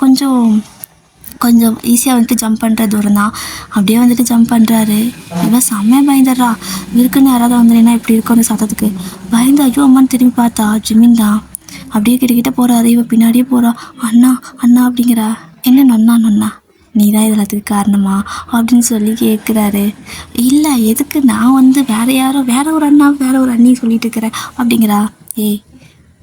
கொஞ்சம் ஈஸியாக வந்துட்டு ஜம்ப் பண்ணுற தூரம் தான். அப்படியே வந்துட்டு ஜம்ப் பண்ணுறாரு. இவன் செம்மையாக பயந்துடுறா. இருக்குன்னு யாராவது வந்துடுன்னா இப்படி இருக்கும் அந்த சத்தத்துக்கு பயந்து ஐயோ அம்மான்னு திரும்பி பார்த்தா ஜிமின் தான். அப்படியே கிட்ட போகிறாரு. இவன் பின்னாடியே போகிறா. அண்ணா அண்ணா அப்படிங்கிறா. என்ன நொண்ணா நீ தான் இதெல்லாத்துக்கு காரணமா அப்படின்னு சொல்லி கேட்குறாரு. இல்லை எதுக்கு, நான் வந்து வேற ஒரு அண்ணா வேற ஒரு அண்ணி சொல்லிட்டு இருக்கிறேன் அப்படிங்கிறா. ஏய்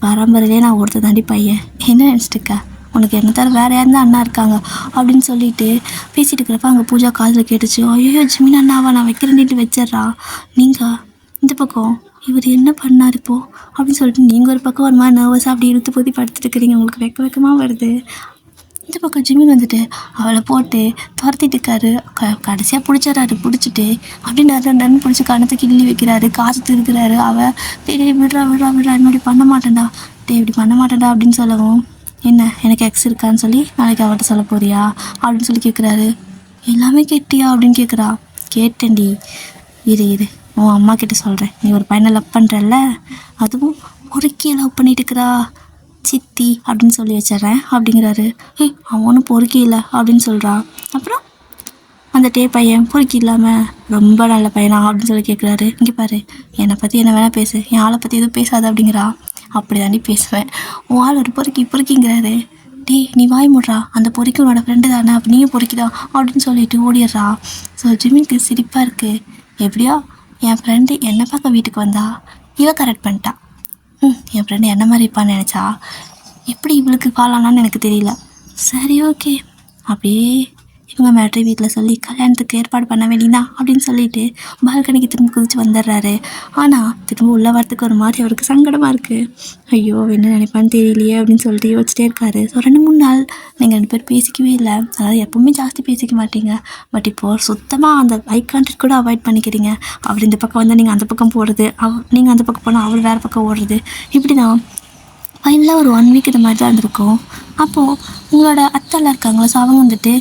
பரம்பரையிலே நான் ஒருத்தர் தாண்டி பையன், என்ன நினச்சிட்டுக்கா, உனக்கு என்ன தவிர வேறு யாரும் தான் அண்ணா இருக்காங்க அப்படின்னு சொல்லிட்டு பேசிகிட்டு இருக்கிறப்ப அங்கே பூஜா காதில் கேட்டுச்சு. ஐயோ ஜிமின் அண்ணாவா நான் வைக்கிறேன்ட்டு வச்சிட்றா. நீங்கள் இந்த பக்கம் இவர் என்ன பண்ணார் இப்போது அப்படின்னு சொல்லிட்டு நீங்கள் ஒரு பக்கம் ஒரு மாதிரி நர்வஸாக அப்படி இழுத்து போத்தி படுத்துட்டு இருக்கிறீங்க. உங்களுக்கு வெக்கமாக வருது. இந்த பக்கம் ஜிமின் வந்துட்டு அவளை போட்டு துரத்திட்டு இருக்காரு. கடைசியாக பிடிச்சிட்றாரு. பிடிச்சிட்டு அப்படி நன்னு பிடிச்சி கணத்தை கிள்ளி வைக்கிறாரு. காசு திருக்கிறாரு. அவள் விடுறா என்னோட பண்ண மாட்டேன்டா இப்படி பண்ண மாட்டேன்டா அப்படின்னு சொல்லவும், என்ன எனக்கு எக்ஸ் இருக்கான்னு சொல்லி நாளைக்கு அவர்கிட்ட சொல்ல போறியா அப்படின்னு சொல்லி கேட்குறாரு. எல்லாமே கேட்டியா அப்படின்னு கேட்குறா. கேட்டேன்டி, இரு உன் அம்மா கிட்ட சொல்கிறேன். நீ ஒரு பையனை லவ் பண்ணுறல்ல, அதுவும் பொறுக்கியை லவ் பண்ணிட்டு இருக்கிறா சித்தி அப்படின்னு சொல்லி வச்சிட்றேன் அப்படிங்கிறாரு. அவனும் பொறுக்கி இல்லை அப்படின்னு சொல்கிறா. அப்புறம் அந்த பையன் பொறுக்கி இல்லாமல் ரொம்ப நல்ல பையனா அப்படின்னு சொல்லி கேட்குறாரு. இங்கே பாரு, என்னை பற்றி என்ன வேணால் பேசு, என் ஆளை பற்றி எதுவும் பேசாத அப்படிங்கிறா. அப்படி தாண்டி பேசுவேன், உன் ஆள் ஒரு பொறுக்கிங்கிறாரு. நீ வாய் முடுறா, அந்த பொறுக்கி உன்னோட ஃப்ரெண்டு தானே, அப்போ நீயும் பொறுக்கிதான் அப்படின்னு சொல்லிட்டு ஓடிடுறா. ஸோ ஜிமினுக்கு சிரிப்பாக இருக்குது. எப்படியோ என் ஃப்ரெண்டு என்னை பார்க்க வீட்டுக்கு வந்தா, இவ கரெக்ட் பண்ணிட்டா. என் ஃப்ரெண்டு என்ன மாதிரி இருப்பான்னு நினச்சா, எப்படி இவளுக்கு ஃபாலோனான்னு எனக்கு தெரியல. சரி ஓகே, அப்படியே இவங்க மேட்ரி வீட்டில் சொல்லி கல்யாணத்துக்கு ஏற்பாடு பண்ண வேண்டியதான் அப்படின்னு சொல்லிட்டு பால்கனிக்கு திரும்ப குதிச்சு வந்துடுறாரு. ஆனால் திரும்ப உள்ள வரத்துக்கு ஒரு மாதிரி அவருக்கு சங்கடமாக இருக்குது. ஐயோ என்ன நினைப்பான்னு தெரியலையே அப்படின்னு சொல்லிட்டு யோசிச்சிட்டே இருக்காரு. ஸோ 2-3 நாள் நீங்கள் 2 பேர் பேசிக்கவே இல்லை. அதாவது எப்போவுமே ஜாஸ்தி பேசிக்க மாட்டீங்க, பட் இப்போது சுத்தமாக அந்த ஐ கான்டாக்ட் கூட அவாய்ட் பண்ணிக்கிறீங்க. அவர் இந்த பக்கம் வந்தால் நீங்கள் அந்த பக்கம் போகிறது, நீங்கள் அந்த பக்கம் போனால் அவர் வேறு பக்கம் ஓடுறது, இப்படி தான் ஃபைனலாக ஒரு 1 வீக் இந்த மாதிரி தான் இருந்திருக்கும். அப்போது உங்களோட அத்தைலாம் இருக்காங்களா, ஸோ அவங்க வந்துட்டு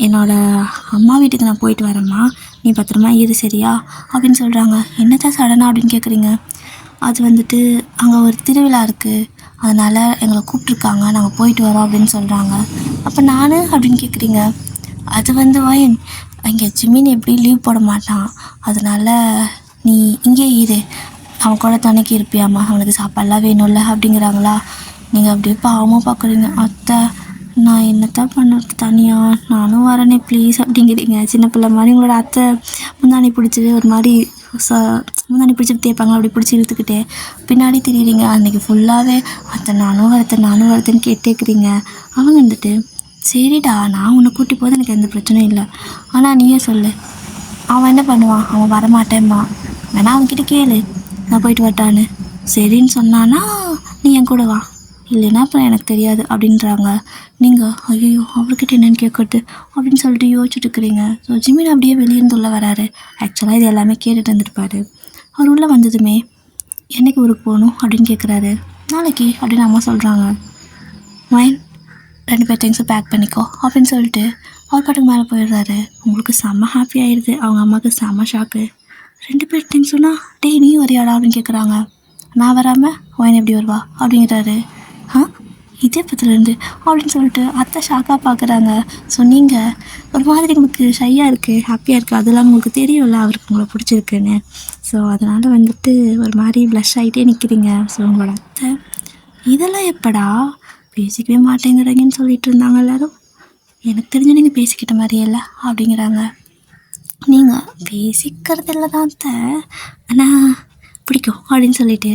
என்னோடய அம்மா வீட்டுக்கு நான் போயிட்டு வரேம்மா, நீ பத்திரமா இரு சரியா அப்படின்னு சொல்கிறாங்க. என்னத்தான் சடனாக அப்படின்னு கேட்குறீங்க. அது வந்துட்டு அங்கே ஒரு திருவிழா இருக்குது, அதனால் எங்களை கூப்பிட்ருக்காங்க, நாங்கள் போயிட்டு வரோம் அப்படின்னு சொல்கிறாங்க. அப்போ நான் அப்படின்னு கேட்குறீங்க. அது வந்து வயன் இங்கே ஜிமின் எப்படி லீவ் போட மாட்டான், அதனால் நீ இங்கே இரு, அவன் கூட துணைக்கி இருப்பியாம்மா, அவனுக்கு சாப்பாடெலாம் வேணும்ல அப்படிங்கிறாங்களா. நீங்கள் அப்படியே பாவமாக பார்க்குறீங்க. அத்தை நான் என்னத்தான் பண்ணுறது தனியாக, நானும் வரேனே ப்ளீஸ் அப்படிங்கிறீங்க. சின்ன பிள்ளை மாதிரி உங்களோட அத்தை முந்தானி பிடிச்சிட்டு ஒரு மாதிரி முந்தானி பிடிச்சிட்டு தேய்ப்பாங்க, அப்படி பிடிச்சி இழுத்துக்கிட்டே பின்னாடி தெரியுறீங்க. அன்றைக்கி ஃபுல்லாகவே அத்தை நானும் வரத்தேன்னு கேட்டேக்கிறீங்க. அவங்க வந்துட்டு சரிடா நான் உன்னை கூட்டி போது எனக்கு எந்த பிரச்சனையும் இல்லை, ஆனால் நீயே சொல்லு அவன் என்ன பண்ணுவான், அவன் வரமாட்டேம்மா, வேணா அவன்கிட்ட கேளு நான் போயிட்டு வரட்டான்னு. சரின்னு சொன்னான்னா நீ என் கூட வா, இல்லைன்னா அப்புறம் எனக்கு தெரியாது அப்படின்றாங்க. நீங்கள் ஐயோ அவர்கிட்ட என்னென்னு கேட்குறது அப்படின்னு சொல்லிட்டு யோசிச்சுட்டு இருக்கிறீங்க. ஸோ ஜிமின் அப்படியே வெளியிருந்து உள்ளே வராரு. ஆக்சுவலாக இது எல்லாமே கேட்டுட்டு இருந்துருப்பாரு. அவர் உள்ளே வந்ததுமே என்றைக்கு ஊருக்கு போகணும் அப்படின்னு கேட்குறாரு. நாளைக்கு அப்படின்னு அம்மா சொல்கிறாங்க. மைன் 2 பேர் திங்ஸை பேக் பண்ணிக்கோ அப்படின்னு சொல்லிட்டு அவர் பாட்டுக்கு மேலே போயிடுறாரு. உங்களுக்கு செம்ம ஹாப்பி ஆகிடுது. அவங்க அம்மாவுக்கு செம்ம ஷாக்கு. 2 பேர் திங்ஸ்னா நீ வரியாடா அப்படின்னு கேட்குறாங்க. நான் வராமல் ஒயின் எப்படி வருவா அப்படிங்கிறாரு. இதே பத்திலேருந்து அப்படின்னு சொல்லிட்டு அத்தை ஷாக்காக பார்க்குறாங்க. ஸோ நீங்கள் ஒரு மாதிரி உங்களுக்கு ஷையாக இருக்குது, ஹாப்பியாக இருக்குது, அதெல்லாம் உங்களுக்கு தெரியும்ல அவருக்கு உங்களை பிடிச்சிருக்குன்னு. ஸோ அதனால் வந்துட்டு ஒரு மாதிரி ப்ளஷ் ஆகிட்டே நிற்கிறீங்க. ஸோ உங்களோட அத்தை இதெல்லாம் எப்படா பேசிக்கவே மாட்டேங்கிறீங்கன்னு சொல்லிட்டு இருந்தாங்க எல்லோரும். எனக்கு தெரிஞ்சு நீங்கள் பேசிக்கிட்ட மாதிரியே இல்லை அப்படிங்கிறாங்க. நீங்கள் பேசிக்கிறதில்ல தான் அத்தை, ஆனால் பிடிக்கும் அப்படின்னு சொல்லிட்டு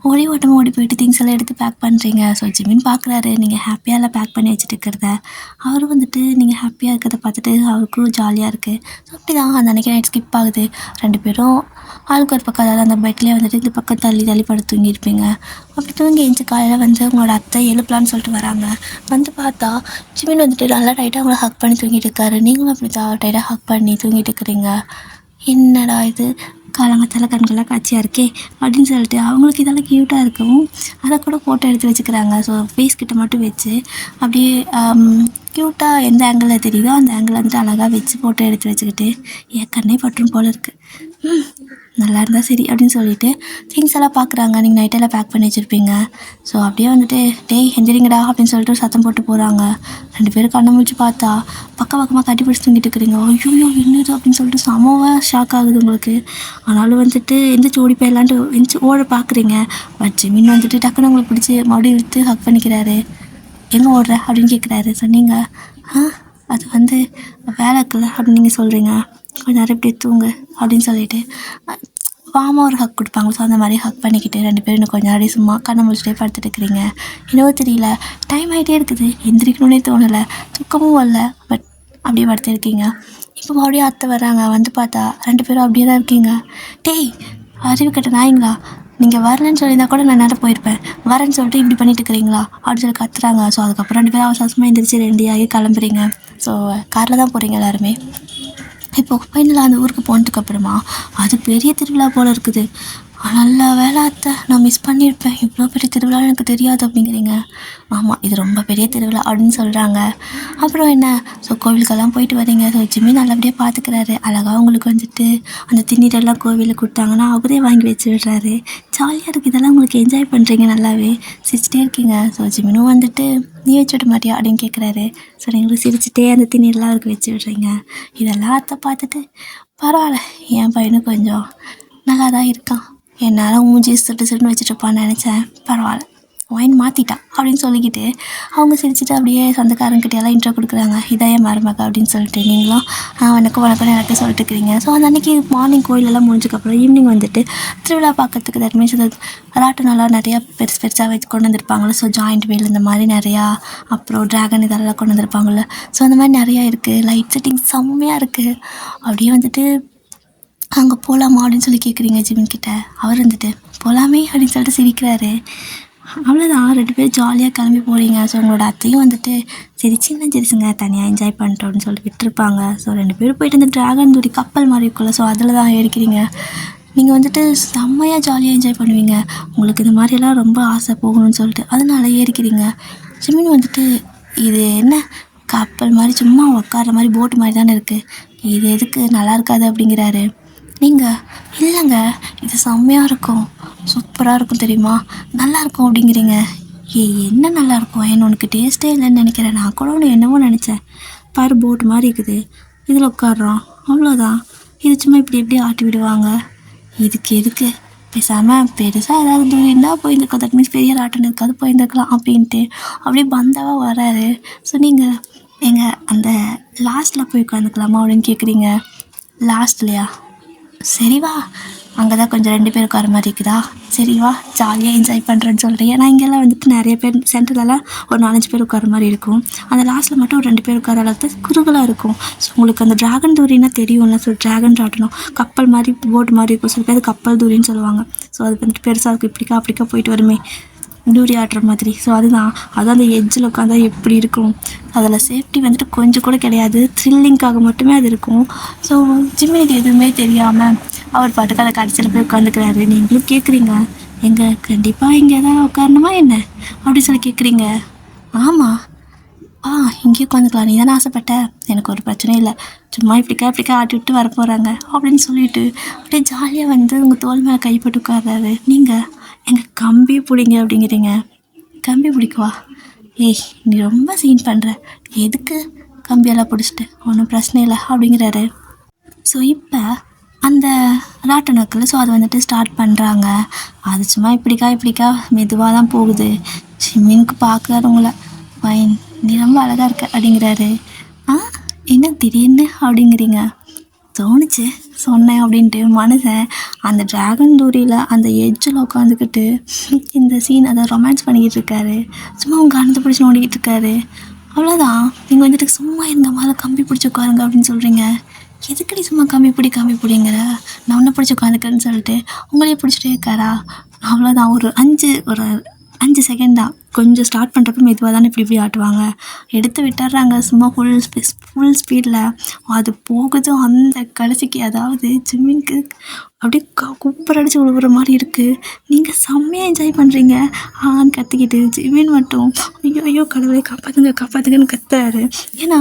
ஒரே ஓட்டமாக ஓடி போயிட்டு திங்ஸ் எல்லாம் எடுத்து பேக் பண்ணுறீங்க. ஸோ ஜிமின் பார்க்குறாரு நீங்கள் ஹாப்பியாக எல்லாம் பேக் பண்ணி வச்சுட்டு இருக்கிறத. அவரும் வந்துட்டு நீங்கள் ஹாப்பியாக இருக்கிறத பார்த்துட்டு அவருக்கும் ஜாலியாக இருக்குது. ஸோ அப்படி தான் அந்த அன்றைக்கி நைட் ஸ்கிப் ஆகுது. 2 பேரும் ஆளுக்கு ஒரு பக்கம், அதாவது அந்த பெட்லேயே வந்துட்டு இந்த பக்கம் தள்ளி படுத்து தூங்கியிருப்பீங்க. அப்படி தூங்கி எழுந்து காலையில் வந்து உங்களோட அத்தை எழுப்பலான்னு சொல்லிட்டு வராங்க. வந்து பார்த்தா ஜிமின் வந்துட்டு நல்லா டைட்டாக அவங்கள ஹக் பண்ணி தூங்கிட்டு இருக்காரு. நீங்களும் அப்படி தான் டைட்டாக ஹக் பண்ணி தூங்கிட்டு இருக்கிறீங்க. என்னடா இது காலங்கத்தில் கண்களாக காட்சியாக இருக்கே அப்படின்னு சொல்லிட்டு அவங்களுக்கு இதெல்லாம் க்யூட்டாக இருக்கவும் அதை கூட ஃபோட்டோ எடுத்து வச்சுக்கிறாங்க. ஸோ ஃபேஸ் கிட்ட மட்டும் வச்சு அப்படியே க்யூட்டாக எந்த ஆங்கிளில் தெரியுதோ அந்த ஆங்கிள் வந்துட்டு அழகாக வச்சு ஃபோட்டோ எடுத்து வச்சுக்கிட்டு என் கண்ணே பற்றும் போல் இருக்குது, நல்லா இருந்தால் சரி அப்படின்னு சொல்லிட்டு திங்ஸ் எல்லாம் பார்க்குறாங்க. நீங்கள் நைட்டெல்லாம் பேக் பண்ணி வச்சுருப்பீங்க. ஸோ அப்படியே வந்துட்டு எந்திரிங்கடா அப்படின்னு சொல்லிட்டு ஒரு சத்தம் போட்டு போகிறாங்க. 2 பேரும் கண்ணை முடிச்சு பார்த்தா பக்கமாக கட்டி பிடிச்சி தூங்கிட்டு இருக்கிறீங்க. ஐயோ என்னது அப்படின்னு சொல்லிட்டு செமவாக ஷாக் ஆகுது உங்களுக்கு. ஆனாலும் வந்துட்டு எந்திரிச்சு ஓடி போயிடலான்ட்டு எந்திரிச்சு ஓட பார்க்குறீங்க. பட் ஜிமின் வந்துட்டு டக்குன்னு உங்களை பிடிச்சி மறுபடியும் இழுத்து ஹக் பண்ணிக்கிறாரு. எங்கே ஓடுற அப்படின்னு கேட்குறாரு. சொன்னீங்க அது வந்து வேலை இருக்குல்ல அப்படின்னு நீங்கள் சொல்கிறீங்க. கொஞ்சம் நேரம் இப்படி தூங்கு அப்படின்னு சொல்லிட்டு வாமா ஒரு ஹக் கொடுப்பாங்க. ஸோ அந்த மாதிரி ஹக் பண்ணிக்கிட்டு 2 பேரும் இன்னும் கொஞ்சம் நேரம் சும்மா கண்ணை முடிச்சுட்டே படுத்துட்டு இருக்கிறீங்க. இன்னும் தெரியல, டைம் ஆகிட்டே இருக்குது, எந்திரிக்கணுன்னே தோணலை, தூக்கமும் வரல, பட் அப்படியே படுத்துருக்கீங்க. இப்போ மறுபடியும் அத்தை வராங்க. வந்து பார்த்தா 2 பேரும் அப்படியே தான் இருக்கீங்க. அறிவு கட்ட நாய்ங்களா, நீங்கள் வரலன்னு சொல்லியிருந்தா கூட நான் நேரம் போயிருப்பேன், வரேன்னு சொல்லிட்டு இப்படி பண்ணிட்டு இருக்கிறீங்களா அப்படின்னு சொல்லி கத்துறாங்க. ஸோ அதுக்கப்புறம் 2 பேரும் அவசரமாக எந்திரிச்சு ரெடியாகி கிளம்புறீங்க. ஸோ காரில் தான் போகிறீங்க எல்லாருமே. இப்போது ஃபைனலாக அந்த ஊருக்கு போனதுக்கப்புறமா அது பெரிய திருவிழா போல் இருக்குது. நல்ல வேலை அத்தை, நான் மிஸ் பண்ணியிருப்பேன். இவ்வளோ பெரிய திருவிழா எனக்கு தெரியாது அப்படிங்கிறீங்க. ஆமாம், இது ரொம்ப பெரிய திருவிழா அப்படின்னு சொல்கிறாங்க. அப்புறம் என்ன, ஸோ கோவிலுக்கெல்லாம் போயிட்டு வரீங்க. ஸோ ஜிம்மி நல்லபடியாக பார்த்துக்கிறாரு. அழகாக உங்களுக்கு வந்துட்டு அந்த திண்ணீரெல்லாம் கோவிலுக்கு கொடுத்தாங்கன்னா அவரே வாங்கி வச்சு விடுறாரு. ஜாலியாக இருக்குது. இதெல்லாம் உங்களுக்கு என்ஜாய் பண்ணுறீங்க, நல்லாவே சிரிச்சிட்டே இருக்கீங்க. ஸோ ஜிம்மினும் வந்துட்டு நீ வச்சு விட மாட்டியா அப்படின்னு கேட்குறாரு. ஸோ நீங்களும் சிரிச்சிட்டே அந்த திண்ணீரெலாம் அவருக்கு வச்சு விடுறீங்க. இதெல்லாம் அத்தை பார்த்துட்டு பரவாயில்ல, என் பையனும் கொஞ்சம் நல்லா தான் இருக்கான். என்னால் மூஞ்சி சிட்டு வச்சுட்ருப்பான்னு நினச்சேன். பரவாயில்ல, ஒயின் மாற்றிட்டா அப்படின்னு சொல்லிக்கிட்டு அவங்க சிரிச்சுட்டு அப்படியே சொந்தக்காரங்கிட்டையெல்லாம் இன்ட்ரோ கொடுக்குறாங்க. இதான் என் மருமக அப்படின்னு சொல்லிட்டு நீங்களும் வணக்கம் வணக்கம்னு எனக்கு சொல்லிட்டு இருக்கிறீங்க. ஸோ அந்த அன்றைக்கி மார்னிங் கோயிலெல்லாம் முடிஞ்சதுக்கப்புறம் ஈவினிங் வந்துட்டு திருவிழா பார்க்கறதுக்கு தட் மீன்ஸ் ராட்டனெல்லாம் நிறையா பெருசாக வச்சு கொண்டு வந்திருப்பாங்களே. ஸோ ஜாயிண்ட் வீல் இந்த மாதிரி நிறையா, அப்புறம் ட்ராகன் இதெல்லாம் கொண்டு வந்திருப்பாங்கள்ல. ஸோ அந்த மாதிரி நிறையா இருக்குது. லைட் செட்டிங் செம்மையாக இருக்குது. அப்படியே வந்துட்டு அங்கே போகலாமா அப்படின்னு சொல்லி கேட்குறீங்க ஜிமின் கிட்ட. அவர் வந்துட்டு போகலாமே அப்படின்னு சொல்லிட்டு சிரிக்கிறாரு. அவ்வளோதான், 2 பேரும் ஜாலியாக கிளம்பி போகிறீங்க. ஸோ உங்களோட அத்தையும் வந்துட்டு சரி சிரிச்சுங்க தனியாக என்ஜாய் பண்ணிட்டோம் அப்படின்னு சொல்லிட்டு விட்டுருப்பாங்க. ஸோ 2 பேரும் போயிட்டு இந்த ட்ராகன் தூரி கப்பல் மாதிரி இருக்குல்ல, ஸோ அதில் தான் ஏறிக்கிறீங்க. நீங்கள் வந்துட்டு செம்மையாக ஜாலியாக என்ஜாய் பண்ணுவீங்க. உங்களுக்கு இந்த மாதிரியெல்லாம் ரொம்ப ஆசை போகணும்னு சொல்லிட்டு அதனால ஏறிக்கிறீங்க. ஜிமின் வந்துட்டு இது என்ன கப்பல் மாதிரி சும்மா உட்கார மாதிரி போட்டு மாதிரி தானே இருக்குது, இது எதுக்கு நல்லா இருக்காது அப்படிங்கிறாரு. நீங்கள் இல்லைங்க, இது செம்மையாக இருக்கும், சூப்பராக இருக்கும் தெரியுமா, நல்லாயிருக்கும் அப்படிங்கிறீங்க. என்ன நல்லாயிருக்கும், என்ன உனக்கு டேஸ்ட்டே இல்லைன்னு நினைக்கிறேன். நான் கூட ஒன்று என்னவோ நினச்சேன். பாரு போட் மாதிரி இருக்குது, இதில் உட்காடுறோம் அவ்வளோதான். இது சும்மா இப்படி ஆட்டி விடுவாங்க. இதுக்கு எதுக்கு, பேசாமல் பெருசாக ஏதாவது தூரம் இருந்தால் போயிருந்துருக்கோம். தட் மீன்ஸ் பெரிய ராட்டன் இருக்காது போயிருந்துருக்கலாம் அப்படின்ட்டு அப்படியே பந்தாவாக வராரு. ஸோ நீங்கள் எங்கள் அந்த லாஸ்ட்டில் போய் உட்காந்துக்கலாமா அப்படின்னு கேட்குறீங்க. லாஸ்ட்லையா, சரிவா, அங்கே தான் கொஞ்சம் 2 பேர் உட்கார மாதிரி இருக்குதா, சரிவா ஜாலியாக என்ஜாய் பண்ணுறேன்னு சொல்கிறேன். ஏன்னா இங்கெல்லாம் வந்துட்டு நிறைய பேர் சென்டர்லலாம் ஒரு 4-5 பேர் உட்கார மாதிரி இருக்கும். அந்த லாஸ்ட்டில் மட்டும் ஒரு 2 பேர் உட்கார அளவுக்கு குறுகலாக இருக்கும். ஸோ உங்களுக்கு அந்த ட்ராகன் தூரின்னா தெரியும்ல. ஸோ ட்ராகன் ராட்டணும் கப்பல் மாதிரி போட் மாதிரி இருக்கும். சில பேர் கப்பல் தூரின்னு சொல்லுவாங்க. ஸோ அது வந்துட்டு பெருசாக இருக்கும், இப்படிக்கா அப்படிக்கா போயிட்டு வருமே டூரி ஆட்டுற மாதிரி. ஸோ அதுதான் அந்த எட்ஜில் உட்காந்தா எப்படி இருக்கும். அதில் சேஃப்டி வந்துட்டு கொஞ்சம் கூட கிடையாது, த்ரில்லிங்காக மட்டுமே அது இருக்கும். ஸோ ஜிம்மிக்கு எதுவுமே தெரியாமல் அவர் பாட்டுக்கு அதை கடைசியில் போய் உட்காந்துக்கிறாரு. நீங்களும் கேட்குறீங்க, எங்கே கண்டிப்பாக இங்கே தான் உட்காரணுமா என்ன அப்படி சொல்லி கேட்குறீங்க. ஆமாம், இங்கேயே உட்காந்துக்கலாம், நீ தானே ஆசைப்பட்ட, எனக்கு ஒரு பிரச்சனையும் இல்லை, சும்மா இப்படிக்கா ஆட்டி விட்டு வர போகிறாங்க அப்படின்னு சொல்லிட்டு அப்படியே ஜாலியாக வந்து உங்கள் தோல் மேலே கைப்பட்டு உட்கார்றாரு. நீங்கள் எங்கள் கம்பி பிடிங்க அப்படிங்கிறீங்க. கம்பி பிடிக்குவா, ஏய் நீ ரொம்ப சீன் பண்ணுற, எதுக்கு கம்பியெல்லாம் பிடிச்சிட்டு, ஒன்றும் பிரச்சனை இல்லை அப்படிங்கிறாரு. ஸோ இப்போ அந்த ராட்டனக்கில் ஸோ அதை வந்துட்டு ஸ்டார்ட் பண்ணுறாங்க. அது சும்மா இப்படிக்கா மெதுவாக தான் போகுது. ஜிம்மினுக்கு பார்க்குறவங்கள, ஃபைன் நீ ரொம்ப அழகாக இருக்க அப்படிங்கிறாரு. என்ன திடீர்னு அப்படிங்கிறீங்க. தோணுச்சு சொன்னேன் அப்படின்ட்டு மனுஷன் அந்த ட்ராகன் தூரியில் அந்த எட்ஜில் உட்காந்துக்கிட்டு இந்த சீன் அதை ரொமான்ஸ் பண்ணிக்கிட்டு இருக்காரு. சும்மா அவங்க கணத்தை பிடிச்சி நோண்டிக்கிட்டு இருக்காரு. அவ்வளோதான், நீங்கள் வந்துட்டு சும்மா இருந்த மாதிரி கம்பி பிடிச்சி உட்காருங்க அப்படின்னு சொல்கிறீங்க. எதுக்கடி சும்மா கம்பி பிடிங்கிற, நான் ஒன்றை பிடிச்சி உட்காந்துக்கிறேன்னு சொல்லிட்டு உங்களையே பிடிச்சிட்டே இருக்காரா. அவ்வளோதான், ஒரு 5 செகண்ட் தான். கொஞ்சம் ஸ்டார்ட் பண்ணுறப்ப மெதுவாக தானே இப்படி ஆட்டுவாங்க, எடுத்து விட்டுறாங்க சும்மா ஃபுல் ஸ்பீடில். அது போகுது அந்த கடைசிக்கு. அதாவது ஜிம்மினுக்கு அப்படியே குப்பரடிச்சு விழுவுற மாதிரி இருக்குது. நீங்கள் செம்மையாக என்ஜாய் பண்ணுறீங்க ஆன்னு கத்திக்கிட்டு, ஜிம்மின் மட்டும் ஐயோ கடவுளை காப்பாற்றுங்கன்னு கத்துறாரு. ஏன்னா